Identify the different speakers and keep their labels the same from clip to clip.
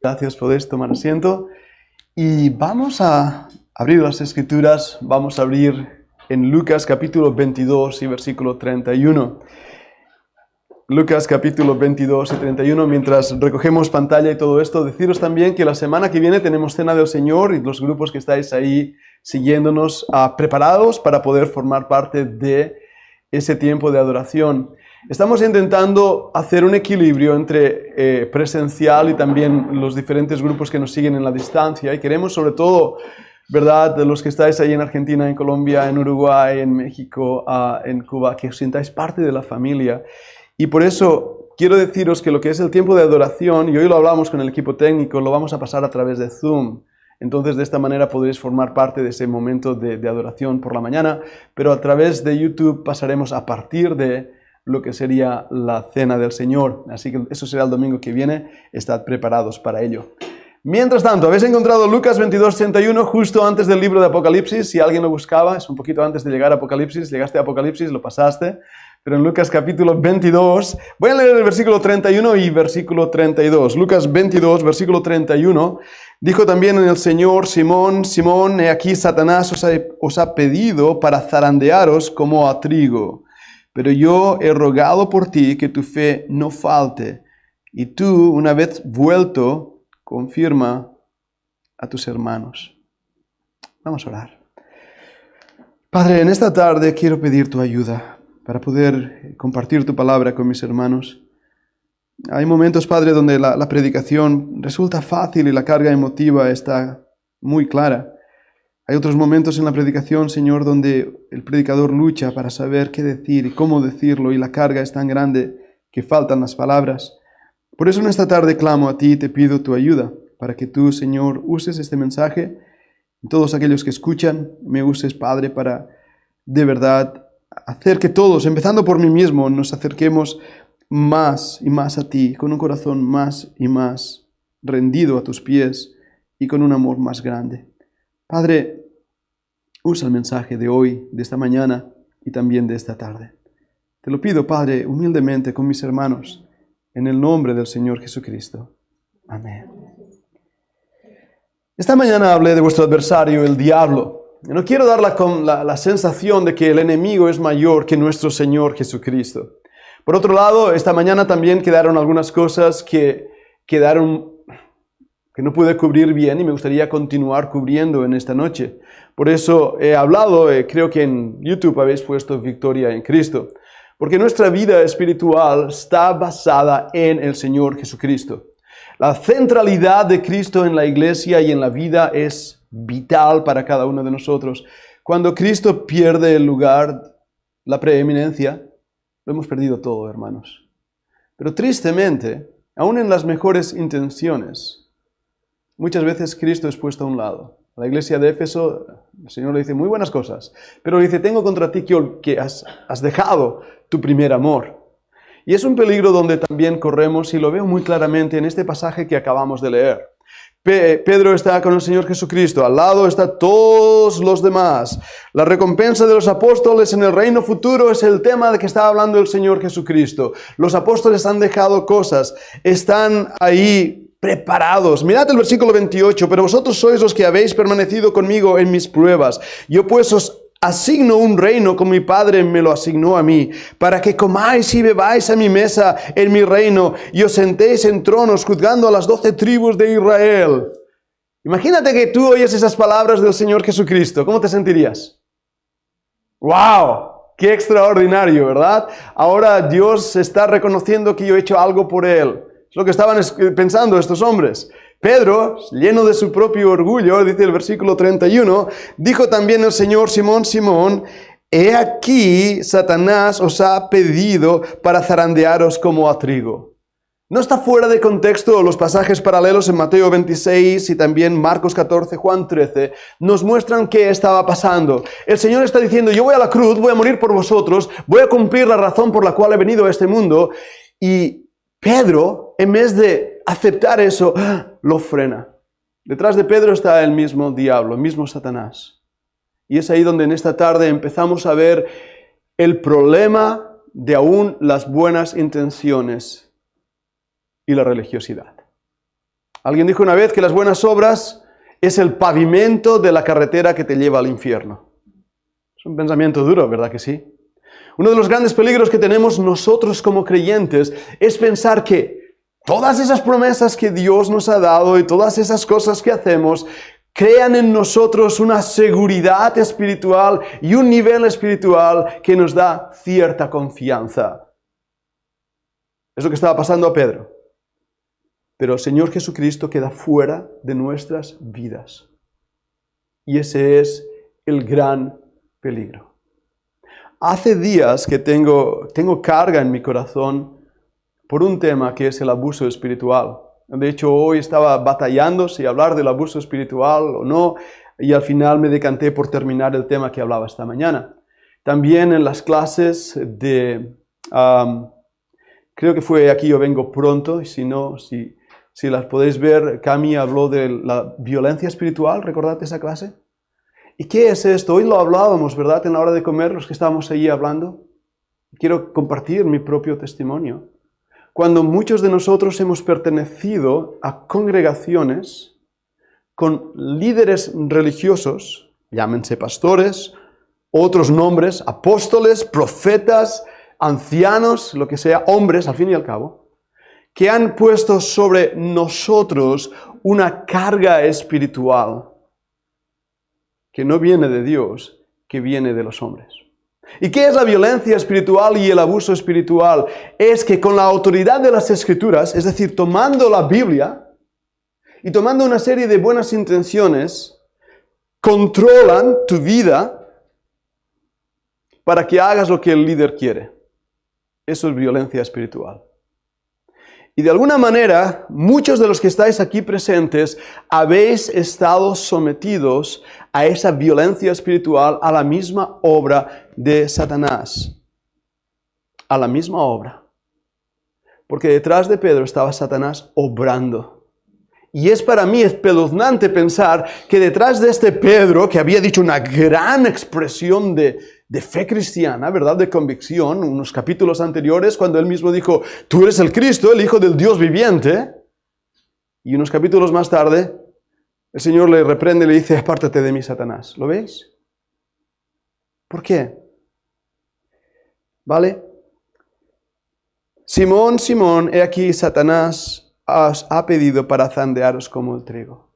Speaker 1: Gracias, podéis tomar asiento. Y vamos a abrir las Escrituras, vamos a abrir en Lucas capítulo 22 y versículo 31. Lucas capítulo 22 y 31, mientras recogemos pantalla y todo esto, deciros también que la semana que viene tenemos Cena del Señor y los grupos que estáis ahí siguiéndonos, preparados para poder formar parte de ese tiempo de adoración. Estamos intentando hacer un equilibrio entre presencial y también los diferentes grupos que nos siguen en la distancia, y queremos sobre todo, ¿verdad?, de los que estáis ahí en Argentina, en Colombia, en Uruguay, en México, en Cuba, que os sintáis parte de la familia. Y por eso quiero deciros que lo que es el tiempo de adoración, y hoy lo hablamos con el equipo técnico, lo vamos a pasar a través de Zoom. Entonces, de esta manera podréis formar parte de ese momento de adoración por la mañana, pero a través de YouTube pasaremos a partir de lo que sería la Cena del Señor. Así que eso será el domingo que viene. Estad preparados para ello. Mientras tanto, habéis encontrado Lucas 22:31 justo antes del libro de Apocalipsis. Si alguien lo buscaba, es un poquito antes de llegar a Apocalipsis. Llegaste a Apocalipsis, lo pasaste. Pero en Lucas capítulo 22, voy a leer el versículo 31 y versículo 32. Lucas 22, versículo 31. Dijo también el Señor: Simón, Simón, he aquí Satanás os ha pedido para zarandearos como a trigo. Pero yo he rogado por ti que tu fe no falte, y tú, una vez vuelto, confirma a tus hermanos. Vamos a orar. Padre, en esta tarde quiero pedir tu ayuda para poder compartir tu palabra con mis hermanos. Hay momentos, Padre, donde la predicación resulta fácil y la carga emotiva está muy clara. Hay otros momentos en la predicación, Señor, donde el predicador lucha para saber qué decir y cómo decirlo, y la carga es tan grande que faltan las palabras. Por eso en esta tarde clamo a ti y te pido tu ayuda, para que tú, Señor, uses este mensaje, y todos aquellos que escuchan, me uses, Padre, para de verdad hacer que todos, empezando por mí mismo, nos acerquemos más y más a ti, con un corazón más y más rendido a tus pies y con un amor más grande. Padre, usa el mensaje de hoy, de esta mañana y también de esta tarde. Te lo pido, Padre, humildemente con mis hermanos, en el nombre del Señor Jesucristo. Amén. Esta mañana hablé de vuestro adversario, el diablo. No quiero dar la sensación de que el enemigo es mayor que nuestro Señor Jesucristo. Por otro lado, esta mañana también quedaron algunas cosas que no pude cubrir bien y me gustaría continuar cubriendo en esta noche. Por eso he hablado, creo que en YouTube habéis puesto Victoria en Cristo. Porque nuestra vida espiritual está basada en el Señor Jesucristo. La centralidad de Cristo en la iglesia y en la vida es vital para cada uno de nosotros. Cuando Cristo pierde el lugar, la preeminencia, lo hemos perdido todo, hermanos. Pero tristemente, aún en las mejores intenciones, muchas veces Cristo es puesto a un lado. A la iglesia de Éfeso, el Señor le dice muy buenas cosas, pero le dice: tengo contra ti que has dejado tu primer amor. Y es un peligro donde también corremos, y lo veo muy claramente en este pasaje que acabamos de leer. Pedro está con el Señor Jesucristo, al lado están todos los demás. La recompensa de los apóstoles en el reino futuro es el tema de que está hablando el Señor Jesucristo. Los apóstoles han dejado cosas, están ahí preparados. Mirad el versículo 28, pero vosotros sois los que habéis permanecido conmigo en mis pruebas. Yo pues os asigno un reino como mi Padre me lo asignó a mí, para que comáis y bebáis a mi mesa en mi reino y os sentéis en tronos juzgando a las 12 tribus de Israel. Imagínate que tú oyes esas palabras del Señor Jesucristo. ¿Cómo te sentirías? ¡Wow! ¡Qué extraordinario!, ¿verdad? Ahora Dios está reconociendo que yo he hecho algo por Él. Es lo que estaban pensando estos hombres. Pedro, lleno de su propio orgullo, dice el versículo 31, dijo también el Señor: Simón, Simón, he aquí Satanás os ha pedido para zarandearos como a trigo. No está fuera de contexto los pasajes paralelos en Mateo 26 y también Marcos 14, Juan 13, nos muestran qué estaba pasando. El Señor está diciendo: yo voy a la cruz, voy a morir por vosotros, voy a cumplir la razón por la cual he venido a este mundo. Y Pedro, en vez de aceptar eso, lo frena. Detrás de Pedro está el mismo diablo, el mismo Satanás. Y es ahí donde en esta tarde empezamos a ver el problema de aún las buenas intenciones y la religiosidad. Alguien dijo una vez que las buenas obras es el pavimento de la carretera que te lleva al infierno. Es un pensamiento duro, ¿verdad que sí? Uno de los grandes peligros que tenemos nosotros como creyentes es pensar que todas esas promesas que Dios nos ha dado y todas esas cosas que hacemos crean en nosotros una seguridad espiritual y un nivel espiritual que nos da cierta confianza. Es lo que estaba pasando a Pedro. Pero el Señor Jesucristo queda fuera de nuestras vidas. Y ese es el gran peligro. Hace días que tengo carga en mi corazón por un tema que es el abuso espiritual. De hecho, hoy estaba batallando si hablar del abuso espiritual o no, y al final me decanté por terminar el tema que hablaba esta mañana. También en las clases creo que fue Aquí yo vengo pronto, y si no, si las podéis ver, Cami habló de la violencia espiritual, ¿recordad esa clase? ¿Y qué es esto? Hoy lo hablábamos, ¿verdad? En la hora de comer, los que estábamos allí hablando. Quiero compartir mi propio testimonio. Cuando muchos de nosotros hemos pertenecido a congregaciones con líderes religiosos, llámense pastores, otros nombres, apóstoles, profetas, ancianos, lo que sea, hombres, al fin y al cabo, que han puesto sobre nosotros una carga espiritual que no viene de Dios, que viene de los hombres. ¿Y qué es la violencia espiritual y el abuso espiritual? Es que con la autoridad de las Escrituras, es decir, tomando la Biblia y tomando una serie de buenas intenciones, controlan tu vida para que hagas lo que el líder quiere. Eso es violencia espiritual. Y de alguna manera, muchos de los que estáis aquí presentes habéis estado sometidos a esa violencia espiritual, a la misma obra de Satanás. A la misma obra. Porque detrás de Pedro estaba Satanás obrando. Y es para mí espeluznante pensar que detrás de este Pedro, que había dicho una gran expresión de fe cristiana, ¿verdad? De convicción, unos capítulos anteriores, cuando él mismo dijo, tú eres el Cristo, el Hijo del Dios viviente. Y unos capítulos más tarde, el Señor le reprende y le dice, apártate de mí, Satanás. ¿Lo veis? ¿Por qué? ¿Vale? Simón, Simón, he aquí Satanás os ha pedido para zarandearos como el trigo.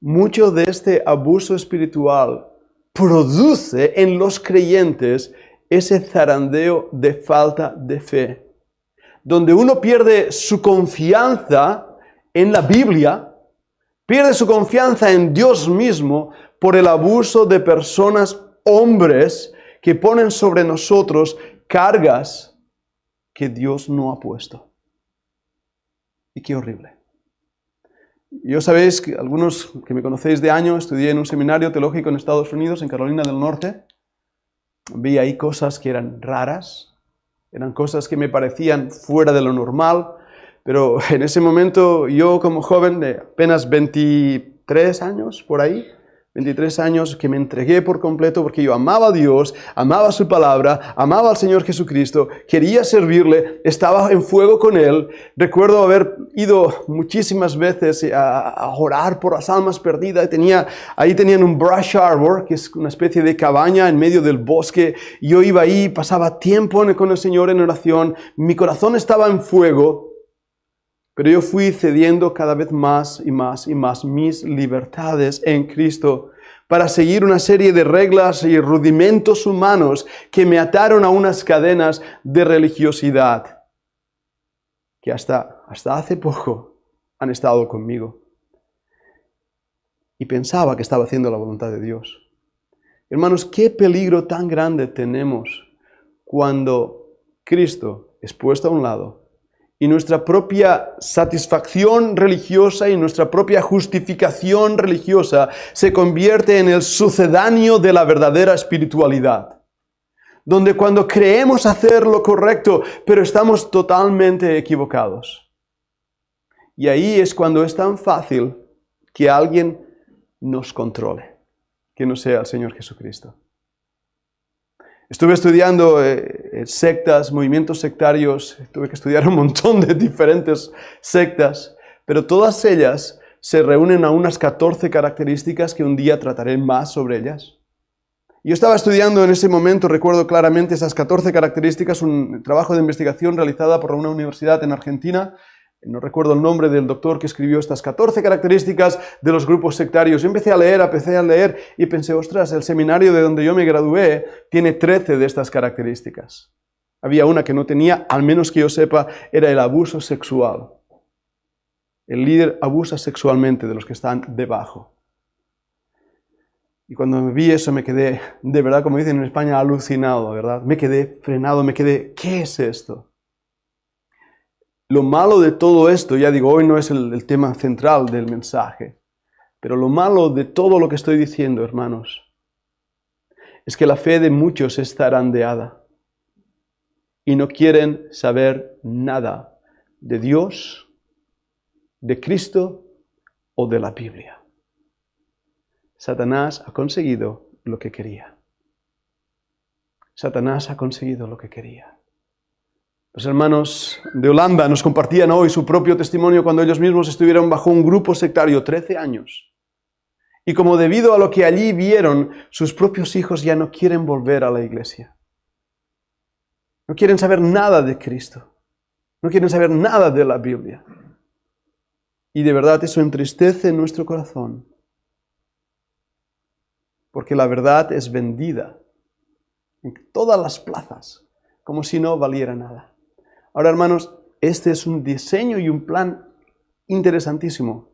Speaker 1: Mucho de este abuso espiritual produce en los creyentes ese zarandeo de falta de fe, donde uno pierde su confianza en la Biblia, pierde su confianza en Dios mismo por el abuso de personas, hombres, que ponen sobre nosotros cargas que Dios no ha puesto. Y qué horrible. Yo sabéis, que algunos que me conocéis de año, estudié en un seminario teológico en Estados Unidos, en Carolina del Norte. Vi ahí cosas que eran raras, eran cosas que me parecían fuera de lo normal, pero en ese momento yo como joven de apenas 23 años, por ahí, 23 años que me entregué por completo porque yo amaba a Dios, amaba su palabra, amaba al Señor Jesucristo, quería servirle, estaba en fuego con Él. Recuerdo haber ido muchísimas veces a orar por las almas perdidas. Ahí tenían un brush arbor, que es una especie de cabaña en medio del bosque. Yo iba ahí, pasaba tiempo con el Señor en oración. Mi corazón estaba en fuego. Pero yo fui cediendo cada vez más y más y más mis libertades en Cristo para seguir una serie de reglas y rudimentos humanos que me ataron a unas cadenas de religiosidad que hasta hace poco han estado conmigo. Y pensaba que estaba haciendo la voluntad de Dios. Hermanos, qué peligro tan grande tenemos cuando Cristo es puesto a un lado y nuestra propia satisfacción religiosa y nuestra propia justificación religiosa se convierte en el sucedáneo de la verdadera espiritualidad. Donde cuando creemos hacer lo correcto, pero estamos totalmente equivocados. Y ahí es cuando es tan fácil que alguien nos controle, que no sea el Señor Jesucristo. Estuve estudiando sectas, movimientos sectarios, tuve que estudiar un montón de diferentes sectas pero todas ellas se reúnen a unas 14 características que un día trataré más sobre ellas. Yo estaba estudiando en ese momento, recuerdo claramente esas 14 características, un trabajo de investigación realizada por una universidad en Argentina. No recuerdo el nombre del doctor que escribió estas 14 características de los grupos sectarios. Yo empecé a leer y pensé, ostras, el seminario de donde yo me gradué tiene 13 de estas características. Había una que no tenía, al menos que yo sepa, era el abuso sexual. El líder abusa sexualmente de los que están debajo. Y cuando vi eso me quedé, de verdad, como dicen en España, alucinado, ¿verdad? Me quedé frenado, ¿qué es esto? Lo malo de todo esto, ya digo, hoy no es el tema central del mensaje, pero lo malo de todo lo que estoy diciendo, hermanos, es que la fe de muchos es zarandeada y no quieren saber nada de Dios, de Cristo o de la Biblia. Satanás ha conseguido lo que quería. Satanás ha conseguido lo que quería. Los hermanos de Holanda nos compartían hoy su propio testimonio cuando ellos mismos estuvieron bajo un grupo sectario 13 años. Y como debido a lo que allí vieron, sus propios hijos ya no quieren volver a la iglesia. No quieren saber nada de Cristo. No quieren saber nada de la Biblia. Y de verdad eso entristece nuestro corazón. Porque la verdad es vendida en todas las plazas, como si no valiera nada. Ahora, hermanos, este es un diseño y un plan interesantísimo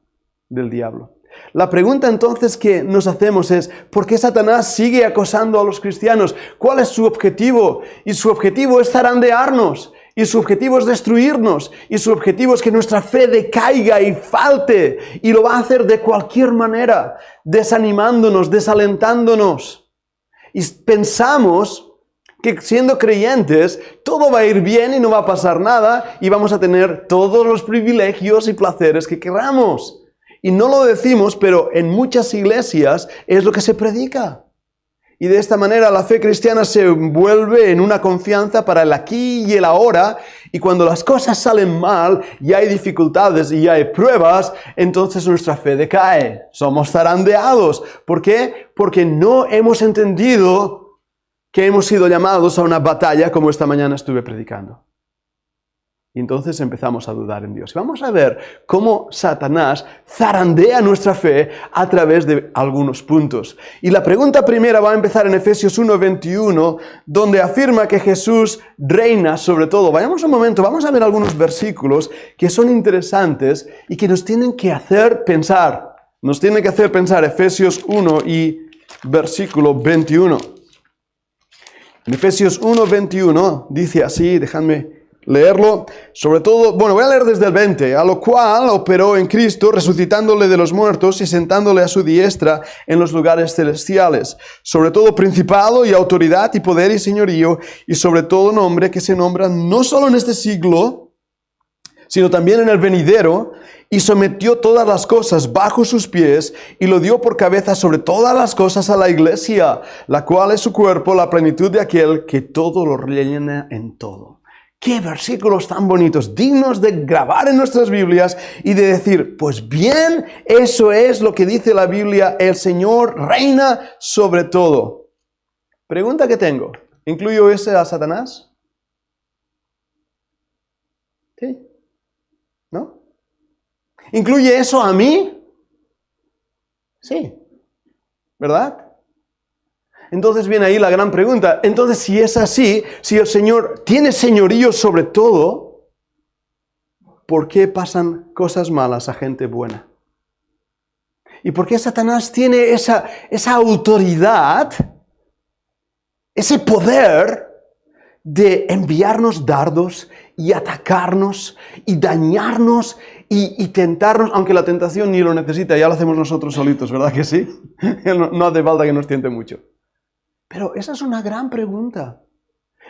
Speaker 1: del diablo. La pregunta entonces que nos hacemos es, ¿por qué Satanás sigue acosando a los cristianos? ¿Cuál es su objetivo? Y su objetivo es zarandearnos. Y su objetivo es destruirnos. Y su objetivo es que nuestra fe decaiga y falte. Y lo va a hacer de cualquier manera, desanimándonos, desalentándonos. Y pensamos que siendo creyentes, todo va a ir bien y no va a pasar nada. Y vamos a tener todos los privilegios y placeres que queramos. Y no lo decimos, pero en muchas iglesias es lo que se predica. Y de esta manera la fe cristiana se envuelve en una confianza para el aquí y el ahora. Y cuando las cosas salen mal y hay dificultades y hay pruebas, entonces nuestra fe decae. Somos zarandeados. ¿Por qué? Porque no hemos entendido que hemos sido llamados a una batalla como esta mañana estuve predicando. Y entonces empezamos a dudar en Dios. Y vamos a ver cómo Satanás zarandea nuestra fe a través de algunos puntos. Y la pregunta primera va a empezar en Efesios 1:21, donde afirma que Jesús reina sobre todo. Vayamos un momento, vamos a ver algunos versículos que son interesantes y que nos tienen que hacer pensar. Nos tienen que hacer pensar Efesios 1 y versículo 21. En Efesios 1:21 dice así, dejadme leerlo, sobre todo, bueno, voy a leer desde el 20, a lo cual operó en Cristo, resucitándole de los muertos y sentándole a su diestra en los lugares celestiales, sobre todo principado y autoridad y poder y señorío, y sobre todo nombre que se nombra no solo en este siglo, sino también en el venidero, y sometió todas las cosas bajo sus pies, y lo dio por cabeza sobre todas las cosas a la iglesia, la cual es su cuerpo, la plenitud de aquel que todo lo rellena en todo. ¡Qué versículos tan bonitos, dignos de grabar en nuestras Biblias y de decir, pues bien, eso es lo que dice la Biblia, el Señor reina sobre todo? Pregunta que tengo, ¿incluyo ese a Satanás? ¿Sí? ¿No? ¿Incluye eso a mí? Sí. ¿Verdad? Entonces viene ahí la gran pregunta. Entonces, si es así, si el Señor tiene señorío sobre todo, ¿por qué pasan cosas malas a gente buena? ¿Y por qué Satanás tiene esa autoridad, ese poder de enviarnos dardos y atacarnos y dañarnos y tentarnos, aunque la tentación ni lo necesita, ya lo hacemos nosotros solitos, ¿verdad que sí? No hace falta que nos tiente mucho. Pero esa es una gran pregunta.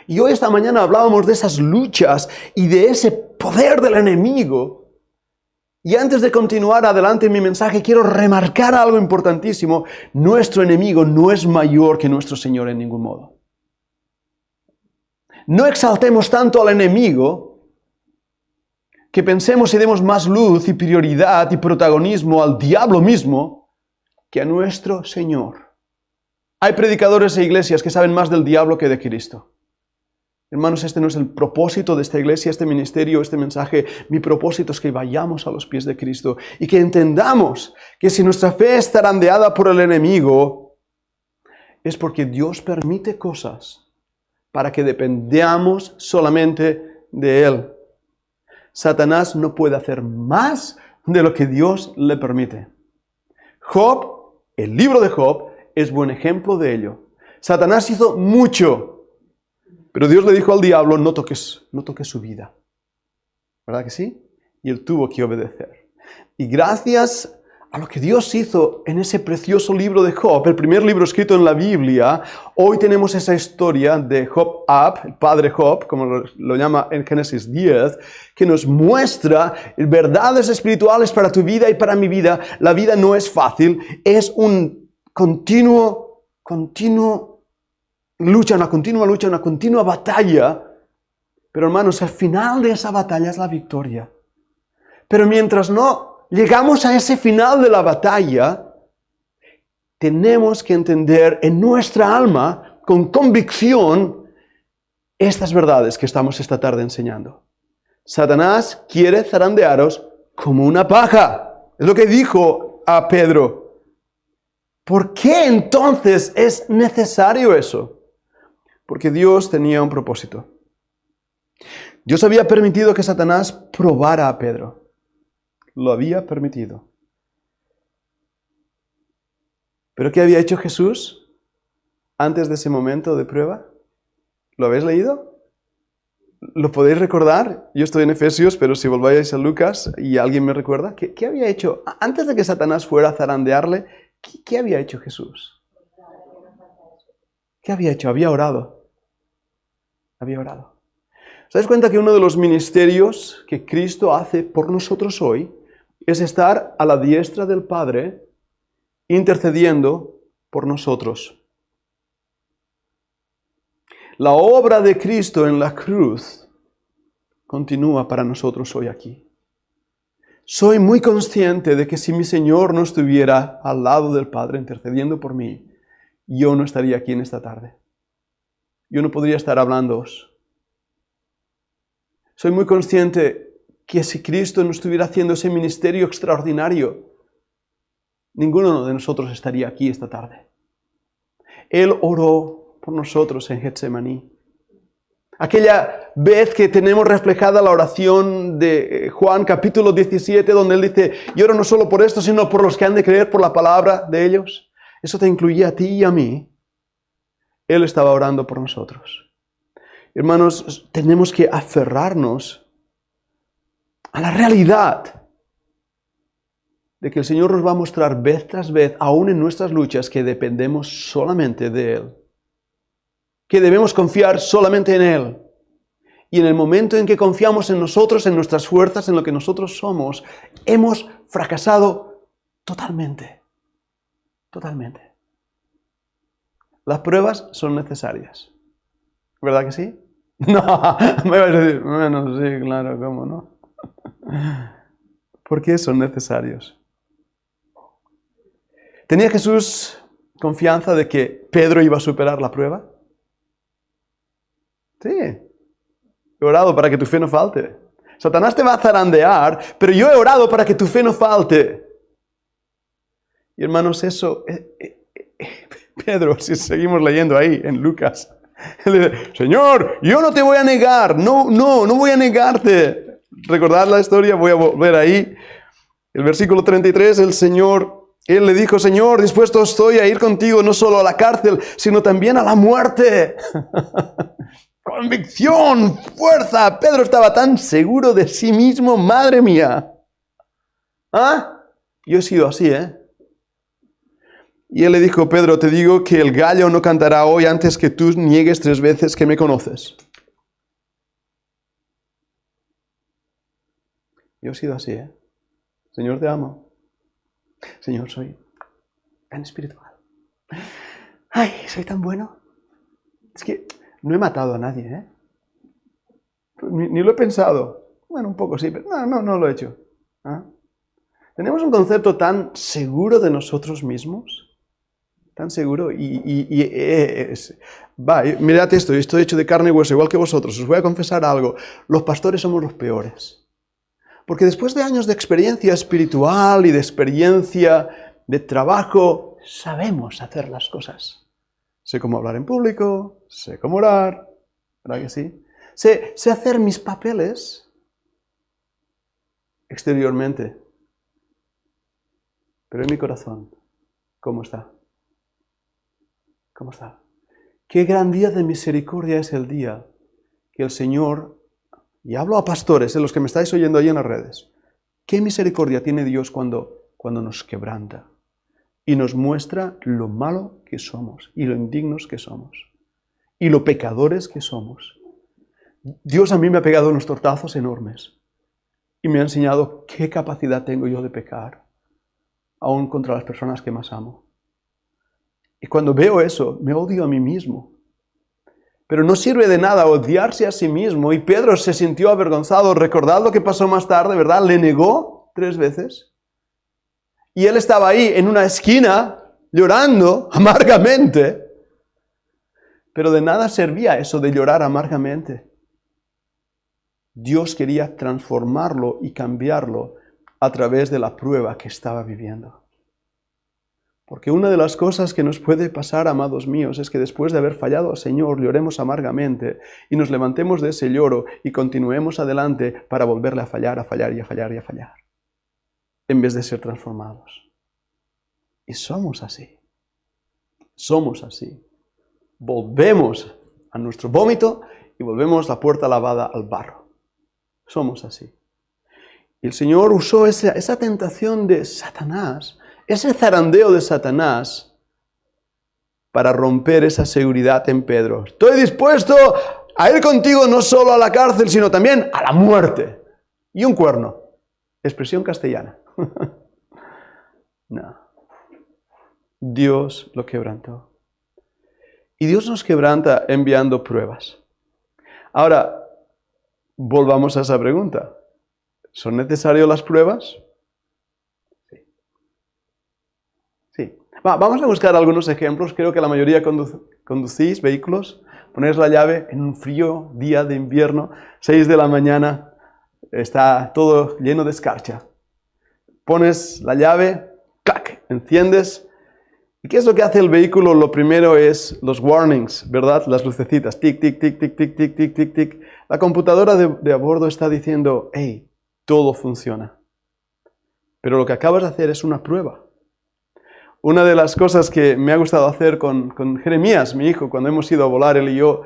Speaker 1: Y hoy esta mañana hablábamos de esas luchas y de ese poder del enemigo. Y antes de continuar adelante en mi mensaje, quiero remarcar algo importantísimo. Nuestro enemigo no es mayor que nuestro Señor en ningún modo. No exaltemos tanto al enemigo que pensemos y demos más luz y prioridad y protagonismo al diablo mismo que a nuestro Señor. Hay predicadores e iglesias que saben más del diablo que de Cristo. Hermanos, este no es el propósito de esta iglesia, este ministerio, este mensaje. Mi propósito es que vayamos a los pies de Cristo y que entendamos que si nuestra fe es zarandeada por el enemigo, es porque Dios permite cosas para que dependamos solamente de Él. Satanás no puede hacer más de lo que Dios le permite. Job, el libro de Job, es buen ejemplo de ello. Satanás hizo mucho. Pero Dios le dijo al diablo, no toques su vida. ¿Verdad que sí? Y él tuvo que obedecer. Y gracias a lo que Dios hizo en ese precioso libro de Job, el primer libro escrito en la Biblia, hoy tenemos esa historia de Job, el padre Job, como lo llama en Génesis 10, que nos muestra verdades espirituales para tu vida y para mi vida. La vida no es fácil, es un continuo lucha, una continua batalla. Pero hermanos, al final de esa batalla es la victoria. Pero mientras no llegamos a ese final de la batalla, tenemos que entender en nuestra alma, con convicción, estas verdades que estamos esta tarde enseñando. Satanás quiere zarandearos como una paja. Es lo que dijo a Pedro. ¿Por qué entonces es necesario eso? Porque Dios tenía un propósito. Dios había permitido que Satanás probara a Pedro. Lo había permitido. ¿Pero qué había hecho Jesús antes de ese momento de prueba? ¿Lo habéis leído? ¿Lo podéis recordar? Yo estoy en Efesios, pero si volváis a Lucas y alguien me recuerda, ¿qué había hecho? Antes de que Satanás fuera a zarandearle, ¿qué había hecho Jesús? ¿Qué había hecho? Había orado. ¿Os dais cuenta que uno de los ministerios que Cristo hace por nosotros hoy es estar a la diestra del Padre intercediendo por nosotros? La obra de Cristo en la cruz continúa para nosotros hoy aquí. Soy muy consciente de que si mi Señor no estuviera al lado del Padre intercediendo por mí, yo no estaría aquí en esta tarde. Yo no podría estar hablándoos. Soy muy consciente que si Cristo no estuviera haciendo ese ministerio extraordinario, ninguno de nosotros estaría aquí esta tarde. Él oró por nosotros en Getsemaní. Aquella vez que tenemos reflejada la oración de Juan capítulo 17, donde él dice, yo oro no solo por esto, sino por los que han de creer por la palabra de ellos. Eso te incluía a ti y a mí. Él estaba orando por nosotros. Hermanos, tenemos que aferrarnos a la realidad de que el Señor nos va a mostrar vez tras vez, aún en nuestras luchas, que dependemos solamente de Él. Que debemos confiar solamente en Él. Y en el momento en que confiamos en nosotros, en nuestras fuerzas, en lo que nosotros somos, hemos fracasado totalmente. Totalmente. Las pruebas son necesarias. ¿Verdad que sí? No, me vas a decir, bueno, sí, claro, ¿cómo no? ¿Por qué son necesarios? ¿Tenía Jesús confianza de que Pedro iba a superar la prueba? Sí. He orado para que tu fe no falte. Satanás te va a zarandear, pero yo he orado para que tu fe no falte. Y hermanos, eso... Pedro, si seguimos leyendo ahí en Lucas, él dice, Señor, yo no te voy a negar, no voy a negarte. ¿Recordad la historia? Voy a volver ahí. El versículo 33, él le dijo, Señor, dispuesto estoy a ir contigo no solo a la cárcel, sino también a la muerte. Convicción, fuerza. Pedro estaba tan seguro de sí mismo, madre mía. ¿Ah? Yo he sido así, Y él le dijo, Pedro, te digo que el gallo no cantará hoy antes que tú niegues 3 veces que me conoces. Yo he sido así, Señor, te amo. Señor, soy tan espiritual. Ay, soy tan bueno. Es que no he matado a nadie, Ni lo he pensado. Bueno, un poco sí, pero no lo he hecho. ¿Ah? Tenemos un concepto tan seguro de nosotros mismos, tan seguro, mirad esto, yo estoy hecho de carne y hueso, igual que vosotros, os voy a confesar algo, los pastores somos los peores. Porque después de años de experiencia espiritual y de experiencia de trabajo, sabemos hacer las cosas. Sé cómo hablar en público, sé cómo orar, ¿verdad que sí? Sé hacer mis papeles exteriormente. Pero en mi corazón, ¿cómo está? ¿Cómo está? Qué gran día de misericordia es el día que el Señor, y hablo a pastores, los que me estáis oyendo ahí en las redes, qué misericordia tiene Dios cuando nos quebranta y nos muestra lo malo que somos y lo indignos que somos y lo pecadores que somos. Dios a mí me ha pegado unos tortazos enormes y me ha enseñado qué capacidad tengo yo de pecar, aún contra las personas que más amo. Y cuando veo eso, me odio a mí mismo. Pero no sirve de nada odiarse a sí mismo. Y Pedro se sintió avergonzado. Recordad lo que pasó más tarde, ¿verdad? Le negó 3 veces. Y él estaba ahí en una esquina, llorando amargamente. Pero de nada servía eso de llorar amargamente. Dios quería transformarlo y cambiarlo a través de la prueba que estaba viviendo. Porque una de las cosas que nos puede pasar, amados míos, es que después de haber fallado al Señor, lloremos amargamente y nos levantemos de ese lloro y continuemos adelante para volverle a fallar, en vez de ser transformados. Y somos así. Somos así. Volvemos a nuestro vómito y volvemos la puerta lavada al barro. Somos así. Y el Señor usó esa tentación de Satanás, ese zarandeo de Satanás, para romper esa seguridad en Pedro. Estoy dispuesto a ir contigo no solo a la cárcel, sino también a la muerte. Y un cuerno. Expresión castellana. No. Dios lo quebrantó. Y Dios nos quebranta enviando pruebas. Ahora, volvamos a esa pregunta. ¿Son necesarias las pruebas? Sí. Vamos a buscar algunos ejemplos. Creo que la mayoría conducís vehículos. Ponéis la llave en un frío día de invierno, 6 de la mañana, está todo lleno de escarcha. Pones la llave, ¡clac!, enciendes. ¿Y qué es lo que hace el vehículo? Lo primero es los warnings, ¿verdad? Las lucecitas, tic, tic, tic, tic, tic, tic, tic, tic, tic. La computadora de a bordo está diciendo, hey, todo funciona. Pero lo que acabas de hacer es una prueba. Una de las cosas que me ha gustado hacer con Jeremías, mi hijo, cuando hemos ido a volar, él y yo,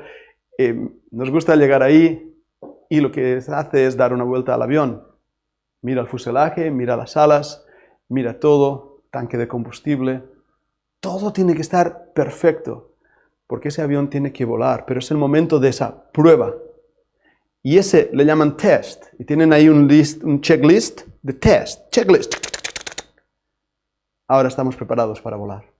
Speaker 1: nos gusta llegar ahí y lo que hace es dar una vuelta al avión. Mira el fuselaje, mira las alas, mira todo, tanque de combustible. Todo tiene que estar perfecto, porque ese avión tiene que volar, pero es el momento de esa prueba. Y ese le llaman test, y tienen ahí un checklist de test, checklist. Ahora estamos preparados para volar.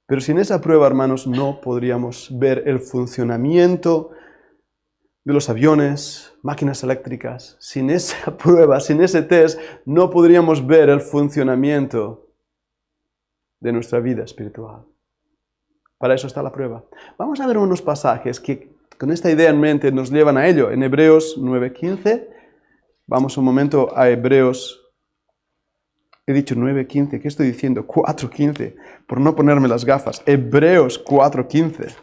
Speaker 1: Pero sin esa prueba, hermanos, no podríamos ver el funcionamiento de los aviones, máquinas eléctricas. Sin esa prueba, sin ese test, no podríamos ver el funcionamiento de nuestra vida espiritual. Para eso está la prueba. Vamos a ver unos pasajes que con esta idea en mente nos llevan a ello. En Hebreos 9:15, vamos un momento a Hebreos. He dicho 9:15, ¿qué estoy diciendo? 4:15, por no ponerme las gafas. Hebreos 4:15.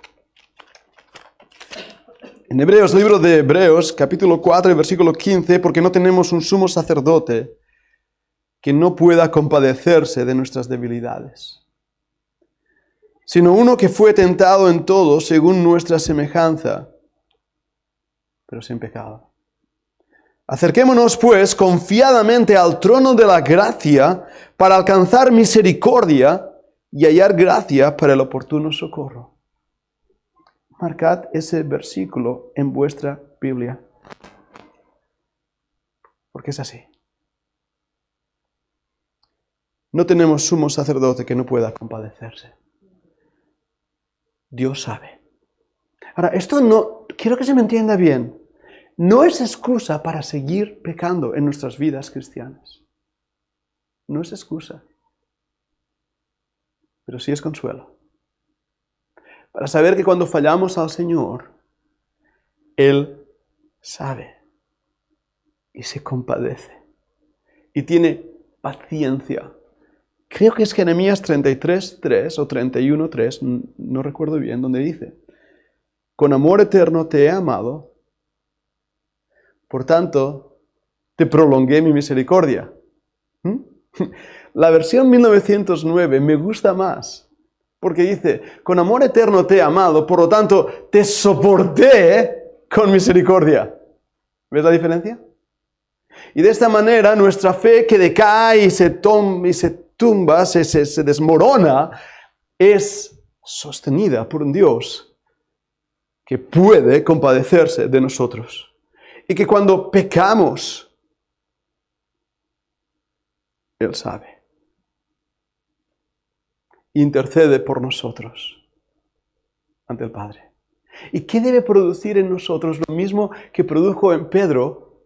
Speaker 1: En Hebreos, libro de Hebreos, capítulo 4, versículo 15, porque no tenemos un sumo sacerdote que no pueda compadecerse de nuestras debilidades, sino uno que fue tentado en todo según nuestra semejanza, pero sin pecado. Acerquémonos, pues, confiadamente al trono de la gracia para alcanzar misericordia y hallar gracia para el oportuno socorro. Marcad ese versículo en vuestra Biblia, porque es así. No tenemos sumo sacerdote que no pueda compadecerse. Dios sabe. Ahora, esto no, quiero que se me entienda bien. no es excusa para seguir pecando en nuestras vidas cristianas. No es excusa. Pero sí es consuelo. Para saber que cuando fallamos al Señor, Él sabe y se compadece y tiene paciencia. Creo que es Jeremías 33:3 o 31:3, no recuerdo bien, donde dice: con amor eterno te he amado, por tanto te prolongué mi misericordia. La versión 1909 me gusta más, porque dice: con amor eterno te he amado, por lo tanto te soporté con misericordia. ¿Ves la diferencia? Y de esta manera nuestra fe, que decae y se tumba, se desmorona, es sostenida por un Dios que puede compadecerse de nosotros. Y que cuando pecamos, Él sabe. Intercede por nosotros ante el Padre. ¿Y qué debe producir en nosotros? Lo mismo que produjo en Pedro,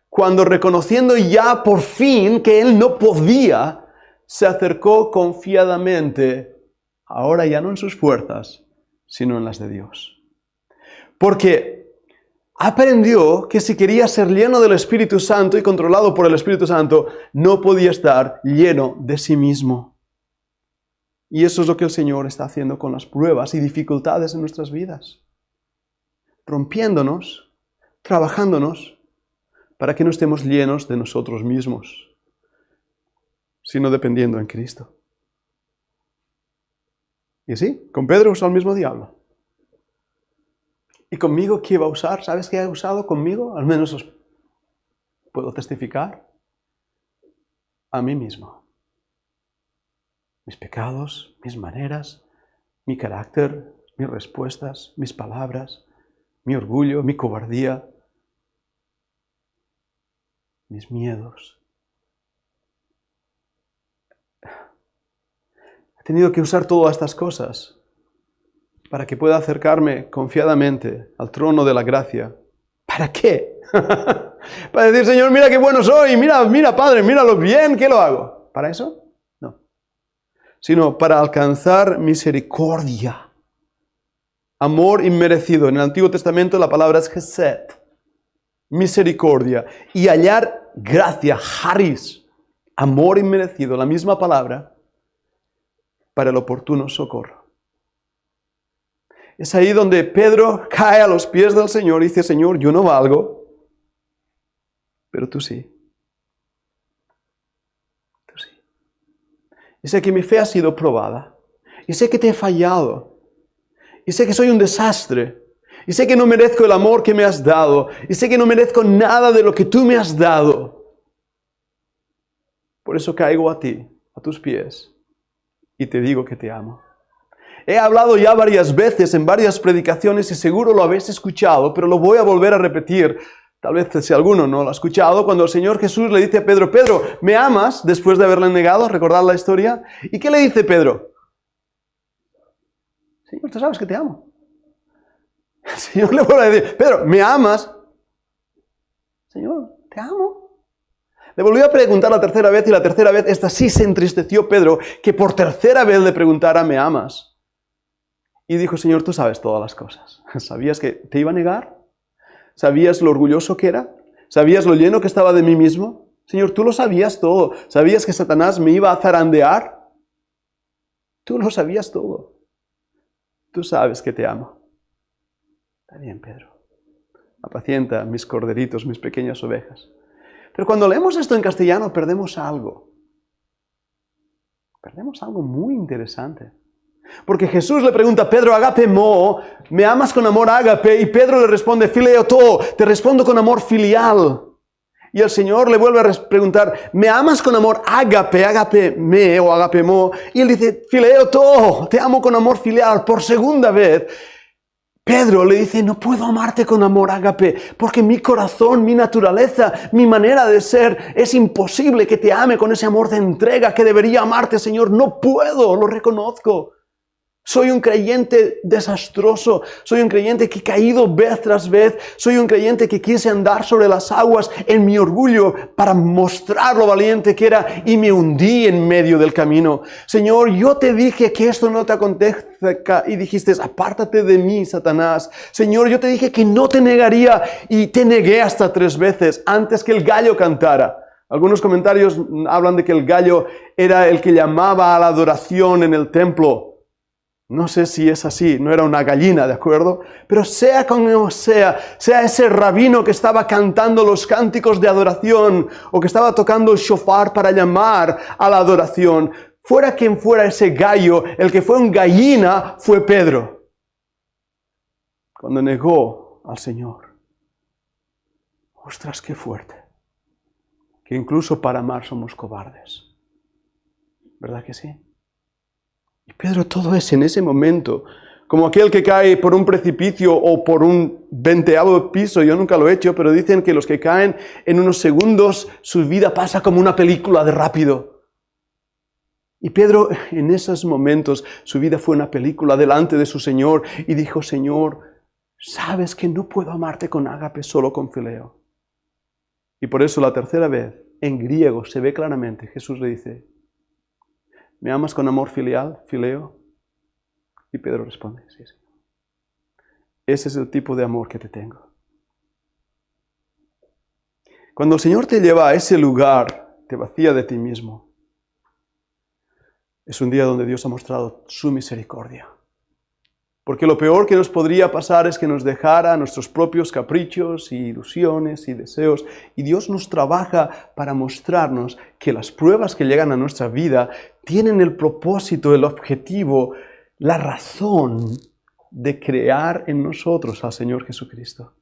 Speaker 1: cuando, reconociendo ya por fin que él no podía, se acercó confiadamente, ahora ya no en sus fuerzas, sino en las de Dios. Porque aprendió que si quería ser lleno del Espíritu Santo y controlado por el Espíritu Santo, no podía estar lleno de sí mismo. Y eso es lo que el Señor está haciendo con las pruebas y dificultades en nuestras vidas. Rompiéndonos, trabajándonos, para que no estemos llenos de nosotros mismos, sino dependiendo en Cristo. Y sí, con Pedro usó el mismo diablo. ¿Y conmigo qué va a usar? ¿Sabes qué ha usado conmigo? Al menos os puedo testificar. A mí mismo. Mis pecados, mis maneras, mi carácter, mis respuestas, mis palabras, mi orgullo, mi cobardía, mis miedos. He tenido que usar todas estas cosas para que pueda acercarme confiadamente al trono de la gracia. ¿Para qué? Para decir: Señor, mira qué bueno soy, mira Padre, mira lo bien que lo hago. ¿Para eso? No. Sino para alcanzar misericordia. Amor inmerecido. En el Antiguo Testamento la palabra es Hesed. Misericordia. Y hallar gracia, charis, amor inmerecido, la misma palabra, para el oportuno socorro. Es ahí donde Pedro cae a los pies del Señor y dice: Señor, yo no valgo, pero tú sí. Tú sí. Y sé que mi fe ha sido probada. Y sé que te he fallado. Y sé que soy un desastre. Y sé que no merezco el amor que me has dado. Y sé que no merezco nada de lo que tú me has dado. Por eso caigo a ti, a tus pies, y te digo que te amo. He hablado ya varias veces en varias predicaciones y seguro lo habéis escuchado, pero lo voy a volver a repetir. Tal vez si alguno no lo ha escuchado, cuando el Señor Jesús le dice a Pedro: Pedro, ¿me amas? Después de haberle negado, ¿recordad la historia? ¿Y qué le dice Pedro? Señor, tú sabes que te amo. El Señor le vuelve a decir: Pedro, ¿me amas? Señor, te amo. Le volvió a preguntar la tercera vez, y la tercera vez, esta sí se entristeció Pedro, que por tercera vez le preguntara: ¿me amas? Y dijo: Señor, tú sabes todas las cosas. ¿Sabías que te iba a negar? ¿Sabías lo orgulloso que era? ¿Sabías lo lleno que estaba de mí mismo? Señor, tú lo sabías todo. ¿Sabías que Satanás me iba a zarandear? Tú lo sabías todo. Tú sabes que te amo. Está bien, Pedro. Apacienta mis corderitos, mis pequeñas ovejas. Pero cuando leemos esto en castellano perdemos algo. Perdemos algo muy interesante. Porque Jesús le pregunta a Pedro: agape mo, ¿me amas con amor ágape? Y Pedro le responde: fileo to, te respondo con amor filial. Y el Señor le vuelve a preguntar: ¿me amas con amor ágape, ágape me o ágape mo? Y él dice: fileo to, te amo con amor filial. Por segunda vez, Pedro le dice: no puedo amarte con amor ágape, porque mi corazón, mi naturaleza, mi manera de ser, es imposible que te ame con ese amor de entrega que debería amarte, Señor. No puedo, lo reconozco. Soy un creyente desastroso, soy un creyente que he caído vez tras vez, soy un creyente que quise andar sobre las aguas en mi orgullo para mostrar lo valiente que era y me hundí en medio del camino. Señor, yo te dije que esto no te acontezca y dijiste, apártate de mí, Satanás. Señor, yo te dije que no te negaría y te negué hasta 3 veces antes que el gallo cantara. Algunos comentarios hablan de que el gallo era el que llamaba a la adoración en el templo. No sé si es así, no era una gallina, ¿de acuerdo? Pero sea como sea ese rabino que estaba cantando los cánticos de adoración o que estaba tocando el shofar para llamar a la adoración, fuera quien fuera ese gallo, el que fue un gallina fue Pedro, cuando negó al Señor. ¡Ostras, qué fuerte! Que incluso para amar somos cobardes. ¿Verdad que sí? Y Pedro todo es en ese momento, como aquel que cae por un precipicio o por un 20º piso. Yo nunca lo he hecho, pero dicen que los que caen en unos segundos, su vida pasa como una película de rápido. Y Pedro en esos momentos, su vida fue una película delante de su Señor y dijo, Señor, sabes que no puedo amarte con ágape, solo con fileo. Y por eso la tercera vez, en griego, se ve claramente, Jesús le dice, ¿me amas con amor filial, fileo? Y Pedro responde, sí, sí. Ese es el tipo de amor que te tengo. Cuando el Señor te lleva a ese lugar, te vacía de ti mismo. Es un día donde Dios ha mostrado su misericordia. Porque lo peor que nos podría pasar es que nos dejara nuestros propios caprichos y ilusiones y deseos. Y Dios nos trabaja para mostrarnos que las pruebas que llegan a nuestra vida tienen el propósito, el objetivo, la razón de crear en nosotros al Señor Jesucristo.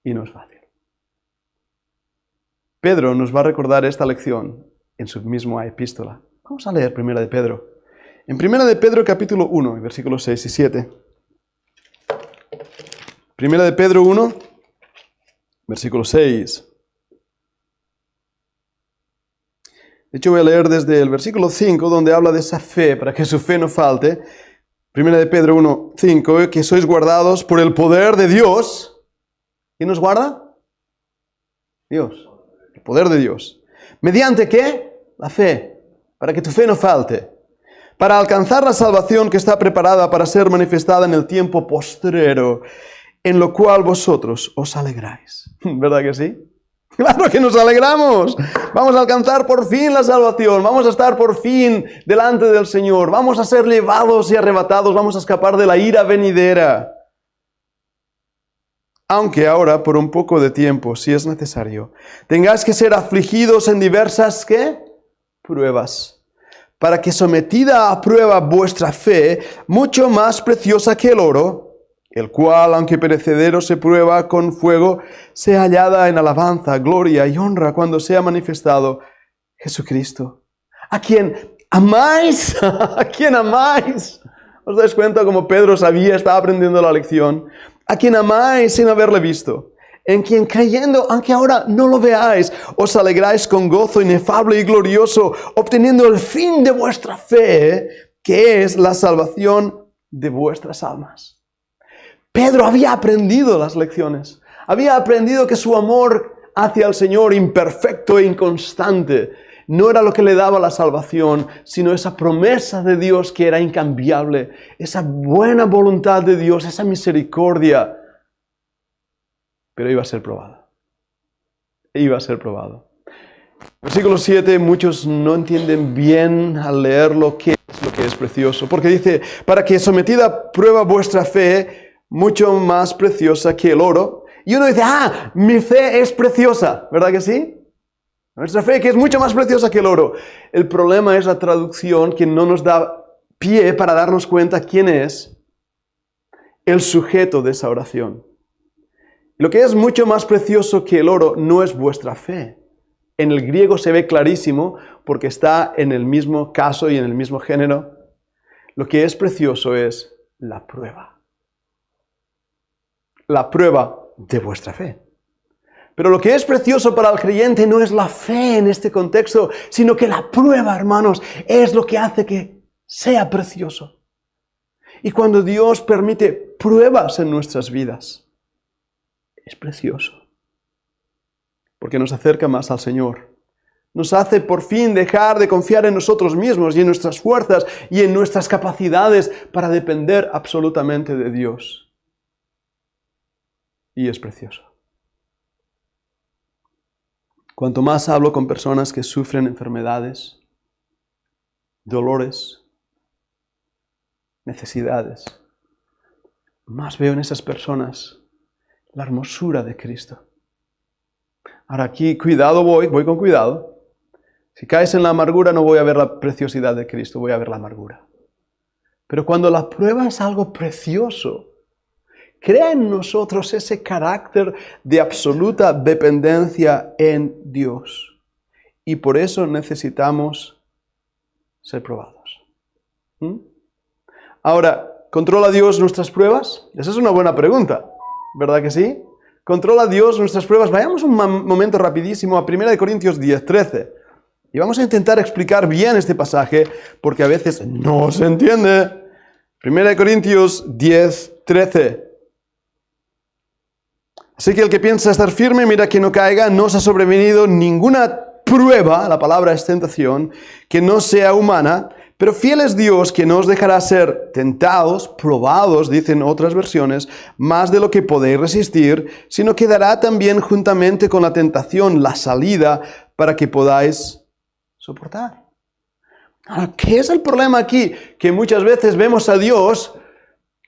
Speaker 1: Y no es fácil. Pedro nos va a recordar esta lección en su misma epístola. Vamos a leer 1 de Pedro. En 1 de Pedro capítulo 1, versículos 6 y 7. 1 de Pedro 1, versículo 6. De hecho voy a leer desde el versículo 5, donde habla de esa fe, para que su fe no falte. 1 de Pedro 1, 5, que sois guardados por el poder de Dios. ¿Quién nos guarda? Dios. El poder de Dios. ¿Mediante qué? La fe. Para que tu fe no falte. Para alcanzar la salvación que está preparada para ser manifestada en el tiempo postrero, en lo cual vosotros os alegráis. ¿Verdad que sí? ¡Claro que nos alegramos! Vamos a alcanzar por fin la salvación, vamos a estar por fin delante del Señor, vamos a ser llevados y arrebatados, vamos a escapar de la ira venidera. Aunque ahora, por un poco de tiempo, si es necesario, tengáis que ser afligidos en diversas, ¿qué? Pruebas. Para que sometida a prueba vuestra fe, mucho más preciosa que el oro, el cual, aunque perecedero se prueba con fuego, sea hallada en alabanza, gloria y honra cuando sea manifestado Jesucristo. ¿A quien amáis? ¿A quien amáis? ¿Os dais cuenta cómo Pedro sabía, estaba aprendiendo la lección? ¿A quien amáis sin haberle visto? En quien creyendo, aunque ahora no lo veáis, os alegráis con gozo inefable y glorioso, obteniendo el fin de vuestra fe, que es la salvación de vuestras almas. Pedro había aprendido las lecciones. Había aprendido que su amor hacia el Señor, imperfecto e inconstante, no era lo que le daba la salvación, sino esa promesa de Dios que era incambiable, esa buena voluntad de Dios, esa misericordia. Pero iba a ser probado. Iba a ser probado. Versículo 7, muchos no entienden bien al leerlo qué es lo que es precioso. Porque dice, para que sometida a prueba vuestra fe, mucho más preciosa que el oro. Y uno dice, mi fe es preciosa. ¿Verdad que sí? Nuestra fe que es mucho más preciosa que el oro. El problema es la traducción que no nos da pie para darnos cuenta quién es el sujeto de esa oración. Lo que es mucho más precioso que el oro no es vuestra fe. En el griego se ve clarísimo porque está en el mismo caso y en el mismo género. Lo que es precioso es la prueba. La prueba de vuestra fe. Pero lo que es precioso para el creyente no es la fe en este contexto, sino que la prueba, hermanos, es lo que hace que sea precioso. Y cuando Dios permite pruebas en nuestras vidas, es precioso. Porque nos acerca más al Señor. Nos hace por fin dejar de confiar en nosotros mismos y en nuestras fuerzas y en nuestras capacidades para depender absolutamente de Dios. Y es precioso. Cuanto más hablo con personas que sufren enfermedades, dolores, necesidades, más veo en esas personas la hermosura de Cristo. Ahora aquí, cuidado voy con cuidado. Si caes en la amargura no voy a ver la preciosidad de Cristo, voy a ver la amargura. Pero cuando la prueba es algo precioso, crea en nosotros ese carácter de absoluta dependencia en Dios. Y por eso necesitamos ser probados. Ahora, ¿controla Dios nuestras pruebas? Esa es una buena pregunta, ¿verdad que sí? ¿Controla Dios nuestras pruebas? Vayamos un momento rapidísimo a 1 Corintios 10:13. Y vamos a intentar explicar bien este pasaje, porque a veces no se entiende. 1 Corintios 10:13. Así que el que piensa estar firme, mira que no caiga, no os ha sobrevenido ninguna prueba, la palabra es tentación, que no sea humana, pero fiel es Dios que no os dejará ser tentados, probados, dicen otras versiones, más de lo que podéis resistir, sino que dará también juntamente con la tentación la salida para que podáis soportar. Ahora, ¿qué es el problema aquí? Que muchas veces vemos a Dios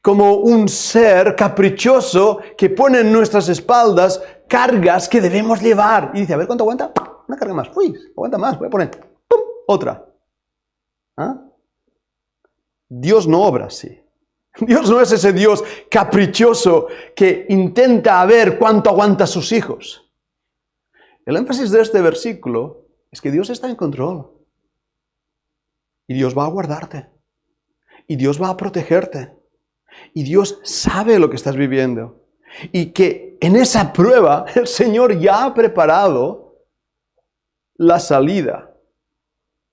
Speaker 1: como un ser caprichoso que pone en nuestras espaldas cargas que debemos llevar. Y dice, a ver, ¿cuánto aguanta? Una carga más. Uy, aguanta más. Voy a poner ¡pum! Otra. ¿Ah? Dios no obra así. Dios no es ese Dios caprichoso que intenta ver cuánto aguanta a sus hijos. El énfasis de este versículo es que Dios está en control. Y Dios va a guardarte. Y Dios va a protegerte. Y Dios sabe lo que estás viviendo. Y que en esa prueba el Señor ya ha preparado la salida.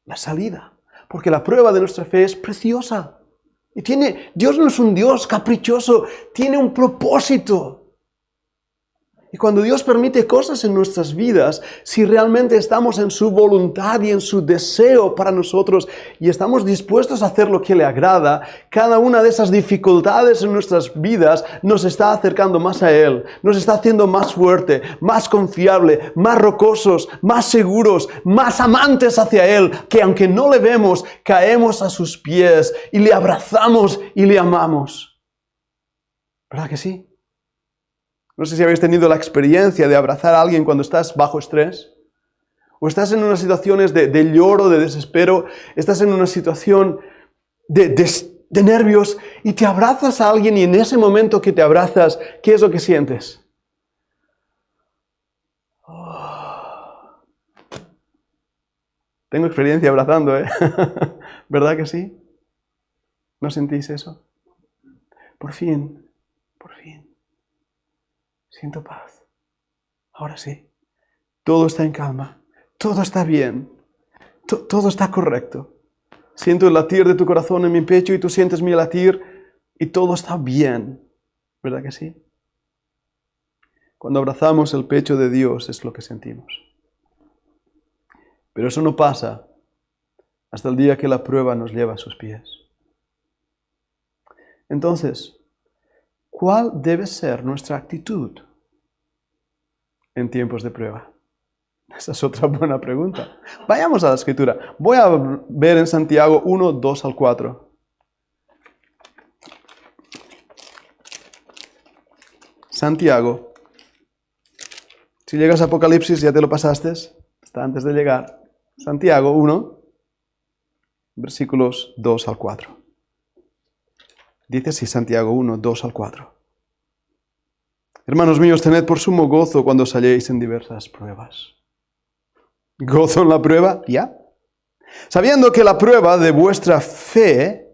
Speaker 1: La salida. Porque la prueba de nuestra fe es preciosa. Y Dios no es un Dios caprichoso, tiene un propósito. Y cuando Dios permite cosas en nuestras vidas, si realmente estamos en su voluntad y en su deseo para nosotros y estamos dispuestos a hacer lo que le agrada, cada una de esas dificultades en nuestras vidas nos está acercando más a Él, nos está haciendo más fuerte, más confiable, más rocosos, más seguros, más amantes hacia Él, que aunque no le vemos, caemos a sus pies y le abrazamos y le amamos. ¿Verdad que sí? No sé si habéis tenido la experiencia de abrazar a alguien cuando estás bajo estrés, o estás en unas situaciones de lloro, de desespero, estás en una situación de nervios y te abrazas a alguien y en ese momento que te abrazas, ¿qué es lo que sientes? Oh. Tengo experiencia abrazando, ¿verdad que sí? ¿No sentís eso? Por fin. Siento paz. Ahora sí. Todo está en calma. Todo está bien. Todo está correcto. Siento el latir de tu corazón en mi pecho y tú sientes mi latir y todo está bien. ¿Verdad que sí? Cuando abrazamos el pecho de Dios es lo que sentimos. Pero eso no pasa hasta el día que la prueba nos lleva a sus pies. Entonces, ¿cuál debe ser nuestra actitud en tiempos de prueba? Esa es otra buena pregunta. Vayamos a la Escritura. Voy a ver en Santiago 1, 2 al 4. Santiago. Si llegas a Apocalipsis, ya te lo pasaste. Está antes de llegar. Santiago 1, versículos 2 al 4. Dice así Santiago 1, 2 al 4. Hermanos míos, tened por sumo gozo cuando os halléis en diversas pruebas. ¿Gozo en la prueba? ¿Ya? Sabiendo que la prueba de vuestra fe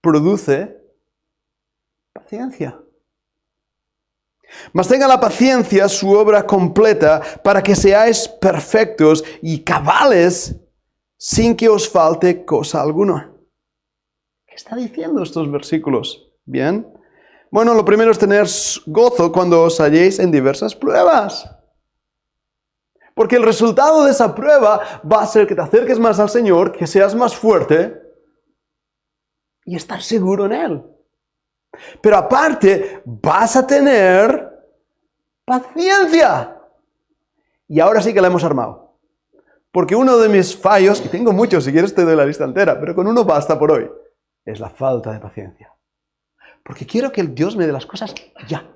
Speaker 1: produce paciencia. Mas tenga la paciencia su obra completa para que seáis perfectos y cabales sin que os falte cosa alguna. está diciendo estos versículos? Bien. Bueno, lo primero es tener gozo cuando os halléis en diversas pruebas. Porque el resultado de esa prueba va a ser que te acerques más al Señor, que seas más fuerte y estar seguro en Él. Pero aparte, vas a tener paciencia. Y ahora sí que la hemos armado. Porque uno de mis fallos, y tengo muchos, si quieres te doy la lista entera, pero con uno basta por hoy, es la falta de paciencia. Porque quiero que el Dios me dé las cosas ya.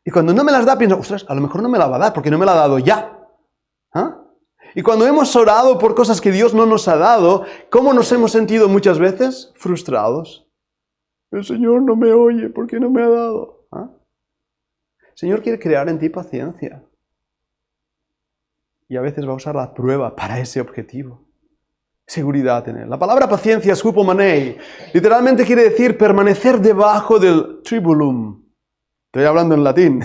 Speaker 1: Y cuando no me las da, pienso, ostras, a lo mejor no me la va a dar porque no me la ha dado ya. ¿Ah? Y cuando hemos orado por cosas que Dios no nos ha dado, ¿cómo nos hemos sentido muchas veces? Frustrados. El Señor no me oye, ¿por qué no me ha dado? ¿Ah? El Señor quiere crear en ti paciencia. Y a veces va a usar la prueba para ese objetivo. Seguridad en Él. La palabra paciencia es hupomanei. Literalmente quiere decir permanecer debajo del tribulum. Estoy hablando en latín.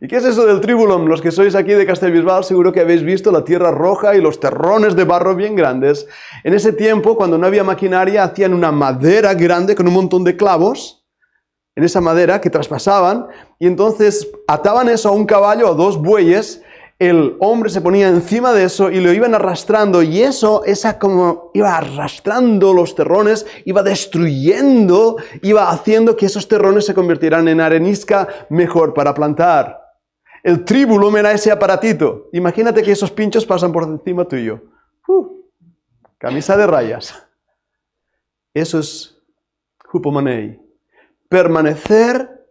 Speaker 1: ¿Y qué es eso del tribulum? Los que sois aquí de Castelbisbal seguro que habéis visto la tierra roja y los terrones de barro bien grandes. En ese tiempo, cuando no había maquinaria, hacían una madera grande con un montón de clavos en esa madera que traspasaban y entonces ataban eso a un caballo o a 2 bueyes. El hombre se ponía encima de eso y lo iban arrastrando y esa como iba arrastrando los terrones, iba destruyendo, iba haciendo que esos terrones se convirtieran en arenisca mejor para plantar. El tribulum era ese aparatito. Imagínate que esos pinchos pasan por encima tuyo. Camisa de rayas. Eso es hupomanei. Permanecer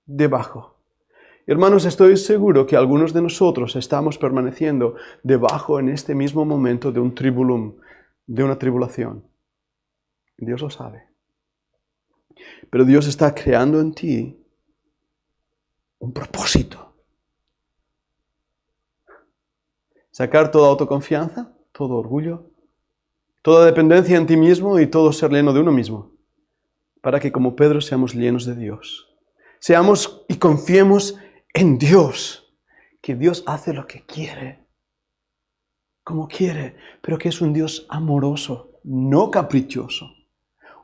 Speaker 1: debajo. Hermanos, estoy seguro que algunos de nosotros estamos permaneciendo debajo en este mismo momento de un tribulum, de una tribulación. Dios lo sabe. Pero Dios está creando en ti un propósito. Sacar toda autoconfianza, todo orgullo, toda dependencia en ti mismo y todo ser lleno de uno mismo. Para que como Pedro seamos llenos de Dios. Seamos y confiemos en Dios, que Dios hace lo que quiere, como quiere, pero que es un Dios amoroso, no caprichoso.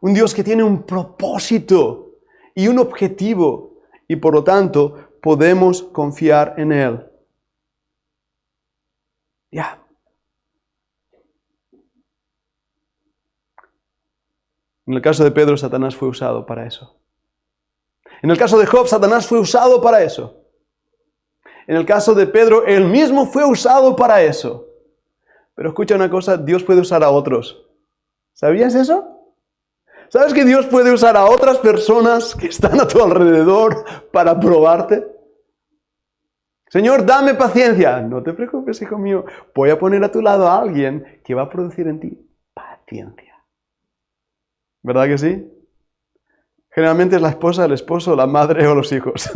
Speaker 1: Un Dios que tiene un propósito y un objetivo, y por lo tanto podemos confiar en Él. Ya. En el caso de Pedro, Satanás fue usado para eso. En el caso de Job, Satanás fue usado para eso. En el caso de Pedro, él mismo fue usado para eso. Pero escucha una cosa, Dios puede usar a otros. ¿Sabías eso? ¿Sabes que Dios puede usar a otras personas que están a tu alrededor para probarte? Señor, dame paciencia. No te preocupes, hijo mío. Voy a poner a tu lado a alguien que va a producir en ti paciencia. ¿Verdad que sí? Generalmente es la esposa, el esposo, la madre o los hijos.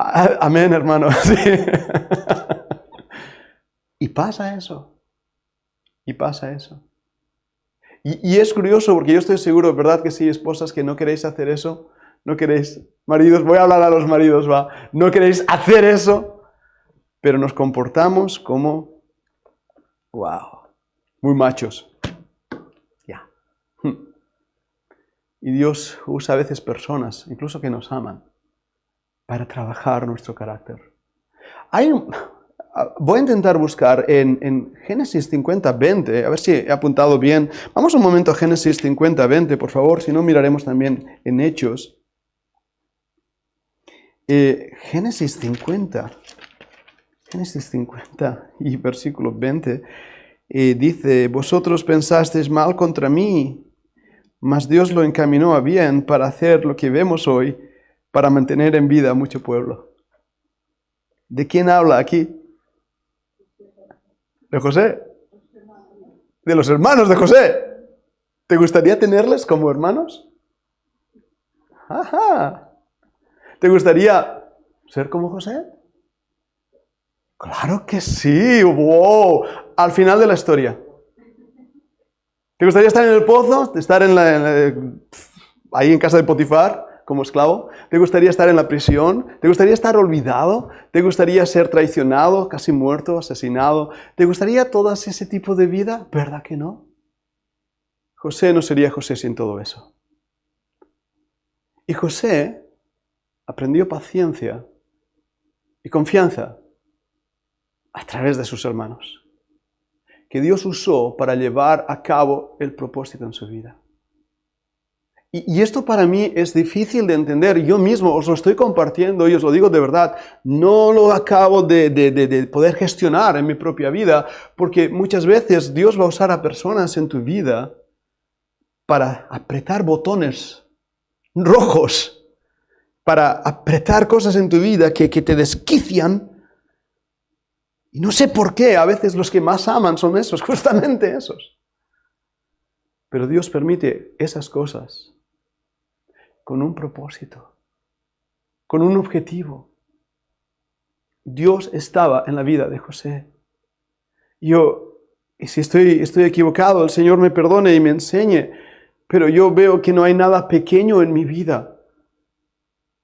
Speaker 1: Amén, hermano. Sí. Y pasa eso. Y pasa eso. Y es curioso porque yo estoy seguro, ¿verdad que sí, esposas, que no queréis hacer eso? No queréis, maridos, voy a hablar a los maridos, va. No queréis hacer eso, pero nos comportamos como, wow, muy machos. Ya. Y Dios usa a veces personas, incluso que nos aman, para trabajar nuestro carácter. Voy a intentar buscar en Génesis 50:20, a ver si he apuntado bien. Vamos un momento a Génesis 50:20, por favor, si no miraremos también en Hechos. Génesis 50 y versículo 20, dice, vosotros pensasteis mal contra mí, mas Dios lo encaminó a bien para hacer lo que vemos hoy, para mantener en vida a mucho pueblo. ¿De quién habla aquí? ¿De José? De los hermanos de José. ¿Te gustaría tenerles como hermanos? Ajá. ¿Te gustaría ser como José? Claro que sí. ¡Wow! Al final de la historia. ¿Te gustaría estar en el pozo? ¿Estar ahí en casa de Potifar? como esclavo? ¿Te gustaría estar en la prisión? ¿Te gustaría estar olvidado? ¿Te gustaría ser traicionado, casi muerto, asesinado? ¿Te gustaría todo ese tipo de vida? ¿Verdad que no? José no sería José sin todo eso. Y José aprendió paciencia y confianza a través de sus hermanos, que Dios usó para llevar a cabo el propósito en su vida. Y esto para mí es difícil de entender. Yo mismo os lo estoy compartiendo y os lo digo de verdad. No lo acabo de poder gestionar en mi propia vida, porque muchas veces Dios va a usar a personas en tu vida para apretar botones rojos, para apretar cosas en tu vida que te desquician. Y no sé por qué, a veces los que más aman son esos, justamente esos. Pero Dios permite esas cosas con un propósito, con un objetivo. Dios estaba en la vida de José. Y si estoy equivocado, el Señor me perdone y me enseñe, pero yo veo que no hay nada pequeño en mi vida.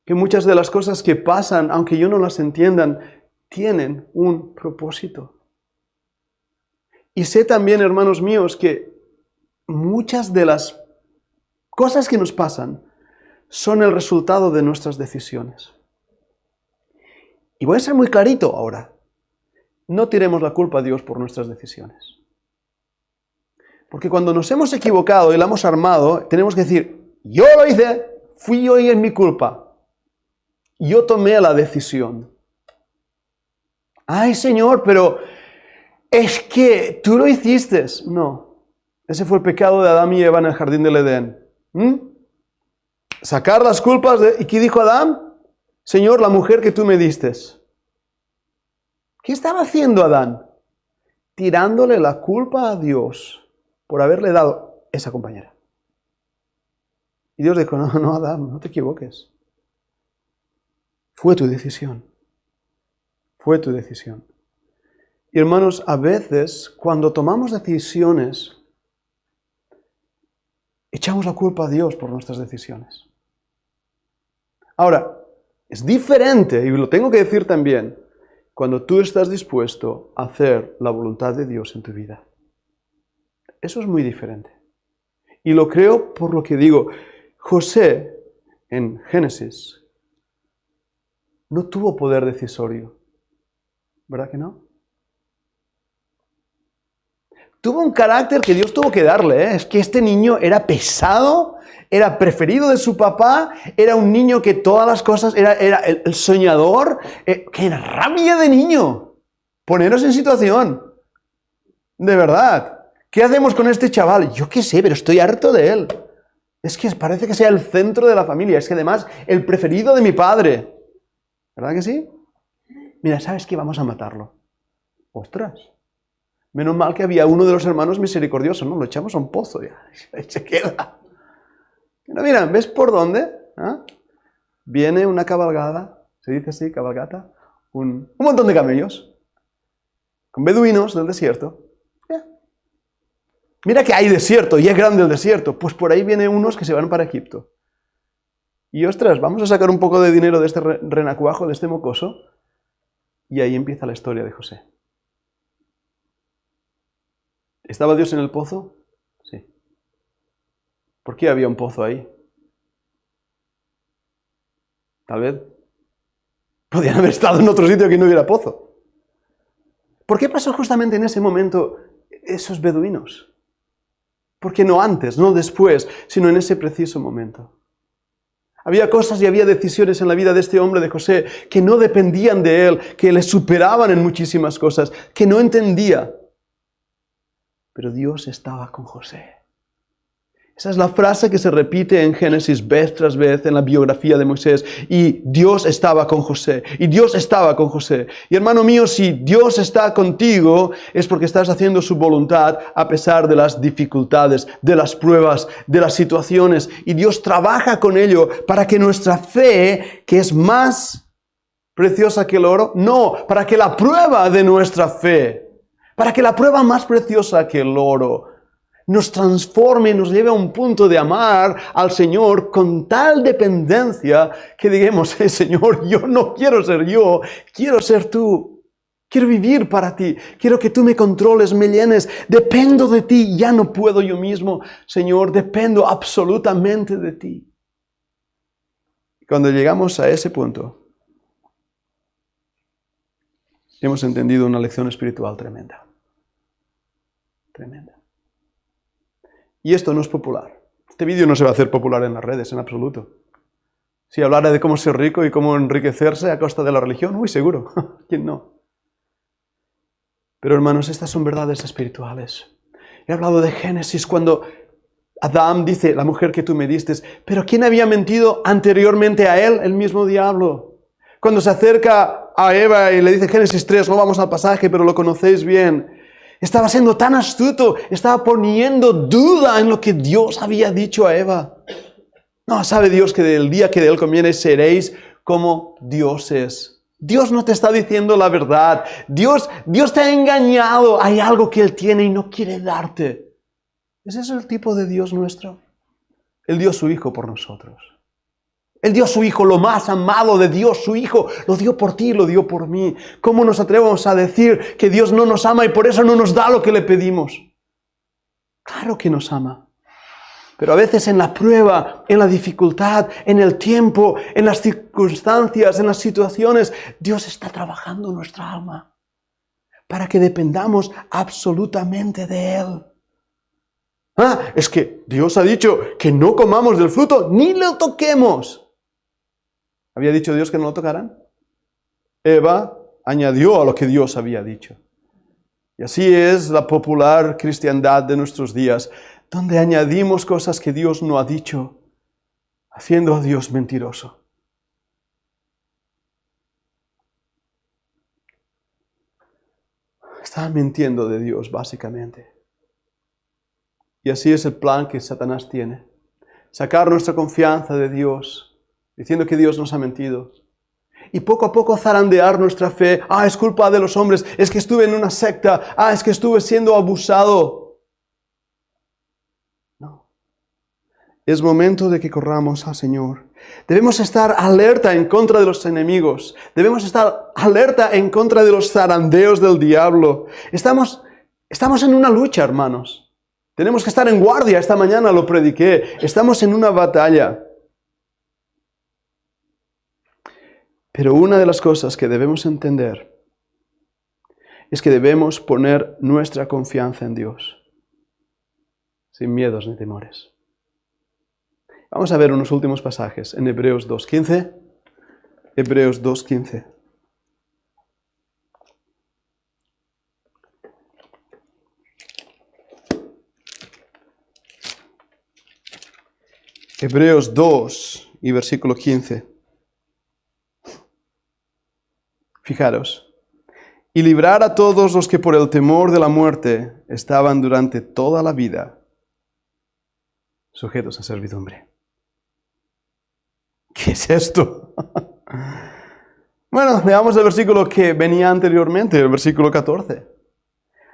Speaker 1: Que muchas de las cosas que pasan, aunque yo no las entiendan, tienen un propósito. Y sé también, hermanos míos, que muchas de las cosas que nos pasan son el resultado de nuestras decisiones. Y voy a ser muy clarito ahora. No tiremos la culpa a Dios por nuestras decisiones. Porque cuando nos hemos equivocado y la hemos armado, tenemos que decir, yo lo hice, fui yo y es mi culpa. Yo tomé la decisión. Ay, Señor, pero es que tú lo hiciste. No, ese fue el pecado de Adán y Eva en el jardín del Edén. Sacar las culpas ¿Y qué dijo Adán? Señor, la mujer que tú me diste. ¿Qué estaba haciendo Adán? Tirándole la culpa a Dios por haberle dado esa compañera. Y Dios dijo, no, Adán, no te equivoques. Fue tu decisión. Fue tu decisión. Y hermanos, a veces cuando tomamos decisiones, echamos la culpa a Dios por nuestras decisiones. Ahora, es diferente, y lo tengo que decir también, cuando tú estás dispuesto a hacer la voluntad de Dios en tu vida. Eso es muy diferente. Y lo creo por lo que digo. José, en Génesis, no tuvo poder decisorio. ¿Verdad que no? Tuvo un carácter que Dios tuvo que darle. Es que este niño era pesado, era preferido de su papá, era un niño que todas las cosas, era el soñador. ¡Qué rabia de niño! Poneros en situación. De verdad. ¿Qué hacemos con este chaval? Yo qué sé, pero estoy harto de él. Es que parece que sea el centro de la familia. Es que además, el preferido de mi padre. ¿Verdad que sí? Mira, ¿sabes qué? Vamos a matarlo. ¡Ostras! Menos mal que había uno de los hermanos misericordiosos, ¿no? Lo echamos a un pozo y ahí se queda. Pero mira, ¿ves por dónde? ¿Ah? Viene una cabalgada, se dice así, cabalgata, un montón de camellos, con beduinos del desierto. Yeah. Mira que hay desierto y es grande el desierto, pues por ahí vienen unos que se van para Egipto. Y ostras, vamos a sacar un poco de dinero de este renacuajo, de este mocoso, y ahí empieza la historia de José. ¿Estaba Dios en el pozo? Sí. ¿Por qué había un pozo ahí? Tal vez podían haber estado en otro sitio que no hubiera pozo. ¿Por qué pasó justamente en ese momento esos beduinos? ¿Por qué no antes, no después, sino en ese preciso momento? Había cosas y había decisiones en la vida de este hombre, de José, que no dependían de él, que le superaban en muchísimas cosas, que no entendía. Pero Dios estaba con José. Esa es la frase que se repite en Génesis vez tras vez en la biografía de Moisés. Y Dios estaba con José. Y Dios estaba con José. Y hermano mío, si Dios está contigo, es porque estás haciendo su voluntad a pesar de las dificultades, de las pruebas, de las situaciones. Y Dios trabaja con ello para que nuestra fe, que es más preciosa que el oro, no, para que la prueba de nuestra fe, para que la prueba más preciosa que el oro, nos transforme y nos lleve a un punto de amar al Señor con tal dependencia que digamos, Señor, yo no quiero ser yo, quiero ser tú. Quiero vivir para ti, quiero que tú me controles, me llenes, dependo de ti, ya no puedo yo mismo, Señor, dependo absolutamente de ti. Cuando llegamos a ese punto, hemos entendido una lección espiritual tremenda. Tremenda. Y esto no es popular. Este vídeo no se va a hacer popular en las redes, en absoluto. Si hablara de cómo ser rico y cómo enriquecerse a costa de la religión, muy seguro. ¿Quién no? Pero hermanos, estas son verdades espirituales. He hablado de Génesis cuando Adán dice, la mujer que tú me diste, pero ¿quién había mentido anteriormente a él? El mismo diablo. Cuando se acerca a Eva y le dice Génesis 3, no vamos al pasaje, pero lo conocéis bien. Estaba siendo tan astuto, estaba poniendo duda en lo que Dios había dicho a Eva. No, sabe Dios que del día que de él comiereis seréis como dioses. Dios no te está diciendo la verdad. Dios te ha engañado. Hay algo que Él tiene y no quiere darte. ¿Es ese el tipo de Dios nuestro? Él dio su Hijo por nosotros. Él dio su Hijo, lo más amado de Dios, su Hijo. Lo dio por ti, lo dio por mí. ¿Cómo nos atrevemos a decir que Dios no nos ama y por eso no nos da lo que le pedimos? Claro que nos ama. Pero a veces en la prueba, en la dificultad, en el tiempo, en las circunstancias, en las situaciones, Dios está trabajando en nuestra alma para que dependamos absolutamente de Él. Es que Dios ha dicho que no comamos del fruto ni lo toquemos. ¿Había dicho Dios que no lo tocaran? Eva añadió a lo que Dios había dicho. Y así es la popular cristiandad de nuestros días, donde añadimos cosas que Dios no ha dicho, haciendo a Dios mentiroso. Están mintiendo de Dios, básicamente. Y así es el plan que Satanás tiene. Sacar nuestra confianza de Dios, diciendo que Dios nos ha mentido. Y poco a poco zarandear nuestra fe. Es culpa de los hombres, es que estuve en una secta, es que estuve siendo abusado. Es momento de que corramos al Señor. Debemos estar alerta en contra de los enemigos. Debemos estar alerta en contra de los zarandeos del diablo. Estamos en una lucha, hermanos. Tenemos que estar en guardia. Esta mañana lo prediqué. Estamos en una batalla. Pero una de las cosas que debemos entender es que debemos poner nuestra confianza en Dios. Sin miedos ni temores. Vamos a ver unos últimos pasajes en Hebreos 2.15. Hebreos 2.15. Hebreos 2 y versículo 15. Fijaros. Y librar a todos los que por el temor de la muerte estaban durante toda la vida sujetos a servidumbre. ¿Qué es esto? Bueno, veamos el versículo que venía anteriormente, el versículo 14.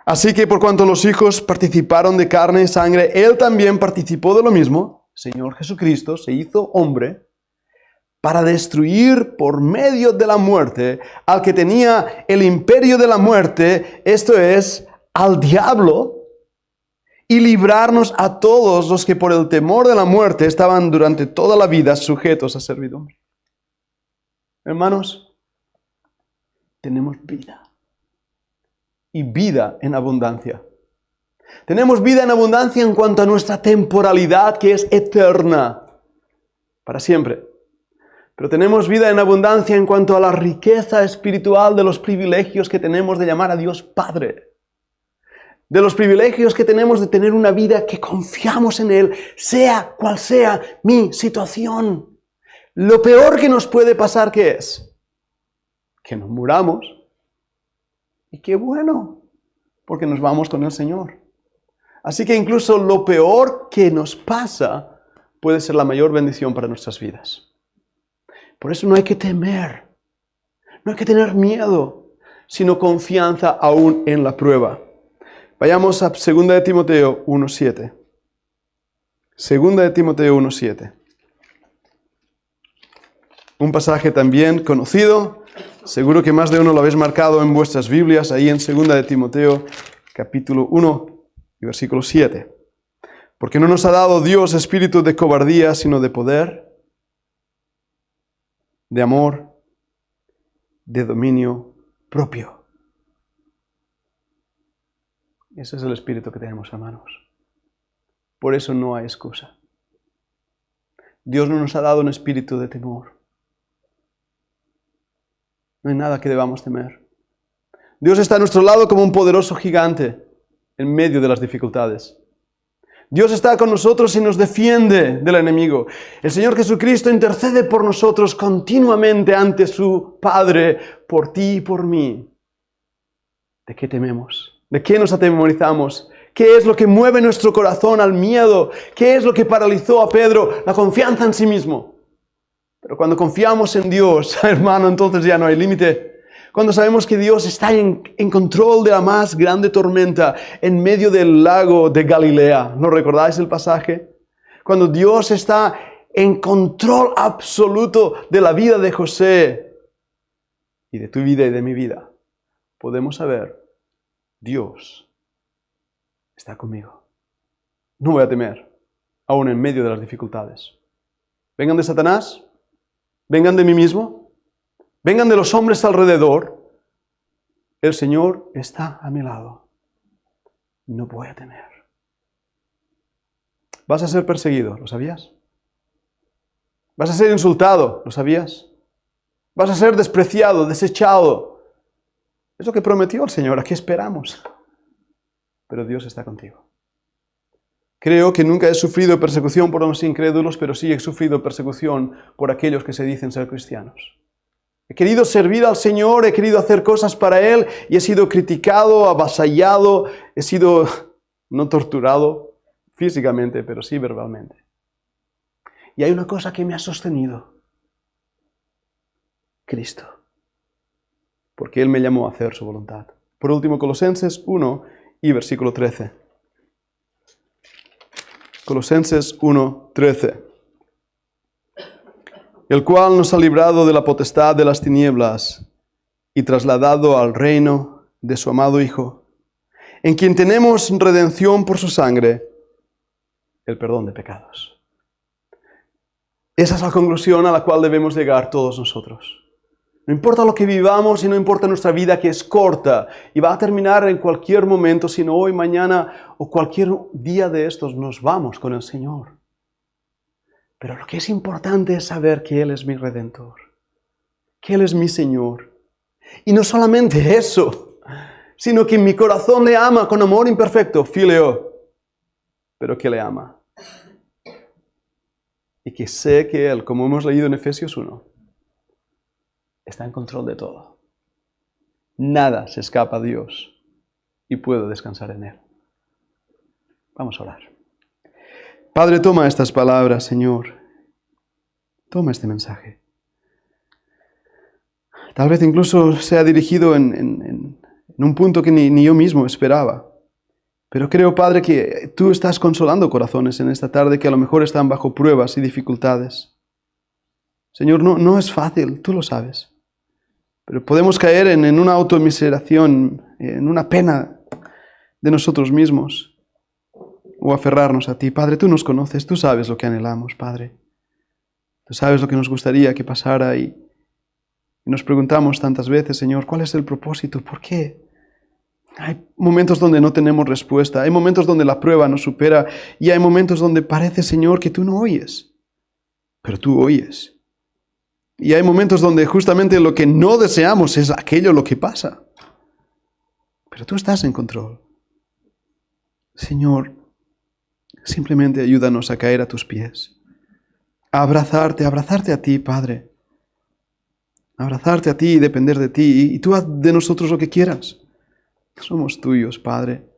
Speaker 1: Así que por cuanto los hijos participaron de carne y sangre, Él también participó de lo mismo. Señor Jesucristo se hizo hombre para destruir por medio de la muerte al que tenía el imperio de la muerte, esto es, al diablo, y librarnos a todos los que por el temor de la muerte estaban durante toda la vida sujetos a servidumbre. Hermanos, tenemos vida. Y vida en abundancia. Tenemos vida en abundancia en cuanto a nuestra temporalidad, que es eterna, para siempre. Pero tenemos vida en abundancia en cuanto a la riqueza espiritual de los privilegios que tenemos de llamar a Dios Padre. De los privilegios que tenemos de tener una vida que confiamos en Él, sea cual sea mi situación. Lo peor que nos puede pasar, ¿qué es? Que nos muramos. Y qué bueno, porque nos vamos con el Señor. Así que incluso lo peor que nos pasa puede ser la mayor bendición para nuestras vidas. Por eso no hay que temer, no hay que tener miedo, sino confianza aún en la prueba. Vayamos a 2 de Timoteo 1:7. 2 de Timoteo 1:7. Un pasaje también conocido. Seguro que más de uno lo habéis marcado en vuestras Biblias, ahí en 2 de Timoteo, capítulo 1 y versículo 7. Porque no nos ha dado Dios espíritu de cobardía, sino de poder, de amor, de dominio propio. Ese es el espíritu que tenemos, hermanos. Por eso no hay excusa. Dios no nos ha dado un espíritu de temor. No hay nada que debamos temer. Dios está a nuestro lado como un poderoso gigante en medio de las dificultades. Dios está con nosotros y nos defiende del enemigo. El Señor Jesucristo intercede por nosotros continuamente ante su Padre, por ti y por mí. ¿De qué tememos? ¿De qué nos atemorizamos? ¿Qué es lo que mueve nuestro corazón al miedo? ¿Qué es lo que paralizó a Pedro? La confianza en sí mismo. Pero cuando confiamos en Dios, hermano, entonces ya no hay límite. Cuando sabemos que Dios está en control de la más grande tormenta en medio del lago de Galilea. ¿No recordáis el pasaje? Cuando Dios está en control absoluto de la vida de José y de tu vida y de mi vida, podemos saber, Dios está conmigo. No voy a temer, aún en medio de las dificultades. Vengan de Satanás, vengan de mí mismo, vengan de los hombres alrededor. El Señor está a mi lado. No voy a temer. Vas a ser perseguido, ¿lo sabías? Vas a ser insultado, ¿lo sabías? Vas a ser despreciado, desechado. Es lo que prometió el Señor, aquí esperamos. Pero Dios está contigo. Creo que nunca he sufrido persecución por los incrédulos, pero sí he sufrido persecución por aquellos que se dicen ser cristianos. He querido servir al Señor, he querido hacer cosas para Él y he sido criticado, avasallado, he sido no torturado físicamente, pero sí verbalmente. Y hay una cosa que me ha sostenido. Cristo. Porque Él me llamó a hacer su voluntad. Por último, Colosenses 1 y versículo 13. Colosenses 1, 13. El cual nos ha librado de la potestad de las tinieblas y trasladado al reino de su amado Hijo, en quien tenemos redención por su sangre, el perdón de pecados. Esa es la conclusión a la cual debemos llegar todos nosotros. No importa lo que vivamos y no importa nuestra vida, que es corta y va a terminar en cualquier momento, sino hoy, mañana o cualquier día de estos nos vamos con el Señor. Pero lo que es importante es saber que Él es mi Redentor, que Él es mi Señor. Y no solamente eso, sino que mi corazón le ama con amor imperfecto, fileo, pero que le ama. Y que sé que Él, como hemos leído en Efesios 1, está en control de todo. Nada se escapa a Dios y puedo descansar en Él. Vamos a orar. Padre, toma estas palabras, Señor. Toma este mensaje. Tal vez incluso sea dirigido en un punto que ni yo mismo esperaba. Pero creo, Padre, que Tú estás consolando corazones en esta tarde que a lo mejor están bajo pruebas y dificultades. Señor, no es fácil, Tú lo sabes. Pero podemos caer en una automiseración, en una pena de nosotros mismos. O aferrarnos a Ti. Padre, Tú nos conoces, Tú sabes lo que anhelamos, Padre. Tú sabes lo que nos gustaría que pasara y nos preguntamos tantas veces, Señor, ¿cuál es el propósito? ¿Por qué? Hay momentos donde no tenemos respuesta, hay momentos donde la prueba nos supera y hay momentos donde parece, Señor, que Tú no oyes, pero Tú oyes. Y hay momentos donde justamente lo que no deseamos es aquello lo que pasa, pero Tú estás en control. Señor, simplemente ayúdanos a caer a Tus pies, a abrazarte a Ti, Padre. Abrazarte a Ti y depender de Ti. Y Tú haz de nosotros lo que quieras. Somos Tuyos, Padre.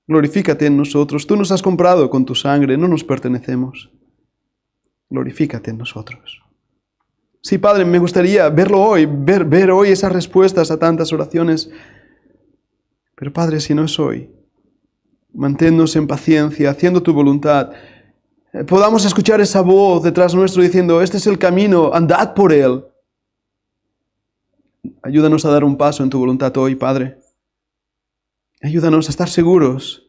Speaker 1: Glorifícate en nosotros. Tú nos has comprado con Tu sangre, no nos pertenecemos. Glorifícate en nosotros. Sí, Padre, me gustaría verlo hoy, ver hoy esas respuestas a tantas oraciones. Pero Padre, si no es hoy, Manténnos en paciencia, haciendo tu voluntad. Podamos escuchar esa voz detrás nuestro diciendo, este es el camino, andad por él. Ayúdanos a dar un paso en tu voluntad hoy, Padre. Ayúdanos a estar seguros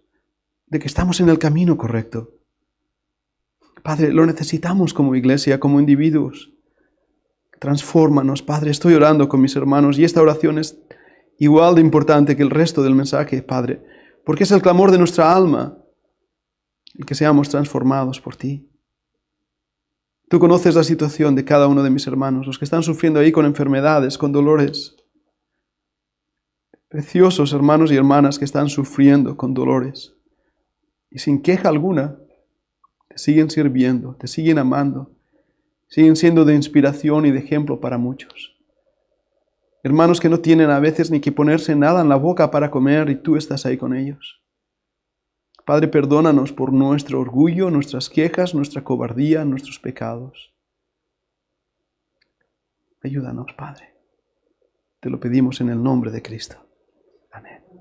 Speaker 1: de que estamos en el camino correcto. Padre, lo necesitamos como iglesia, como individuos. Transfórmanos, Padre. Estoy orando con mis hermanos y esta oración es igual de importante que el resto del mensaje, Padre, porque es el clamor de nuestra alma, el que seamos transformados por ti. Tú conoces la situación de cada uno de mis hermanos, los que están sufriendo ahí con enfermedades, con dolores. Preciosos hermanos y hermanas que están sufriendo con dolores y sin queja alguna, te siguen sirviendo, te siguen amando, siguen siendo de inspiración y de ejemplo para muchos. Hermanos que no tienen a veces ni que ponerse nada en la boca para comer y tú estás ahí con ellos. Padre, perdónanos por nuestro orgullo, nuestras quejas, nuestra cobardía, nuestros pecados. Ayúdanos, Padre. Te lo pedimos en el nombre de Cristo.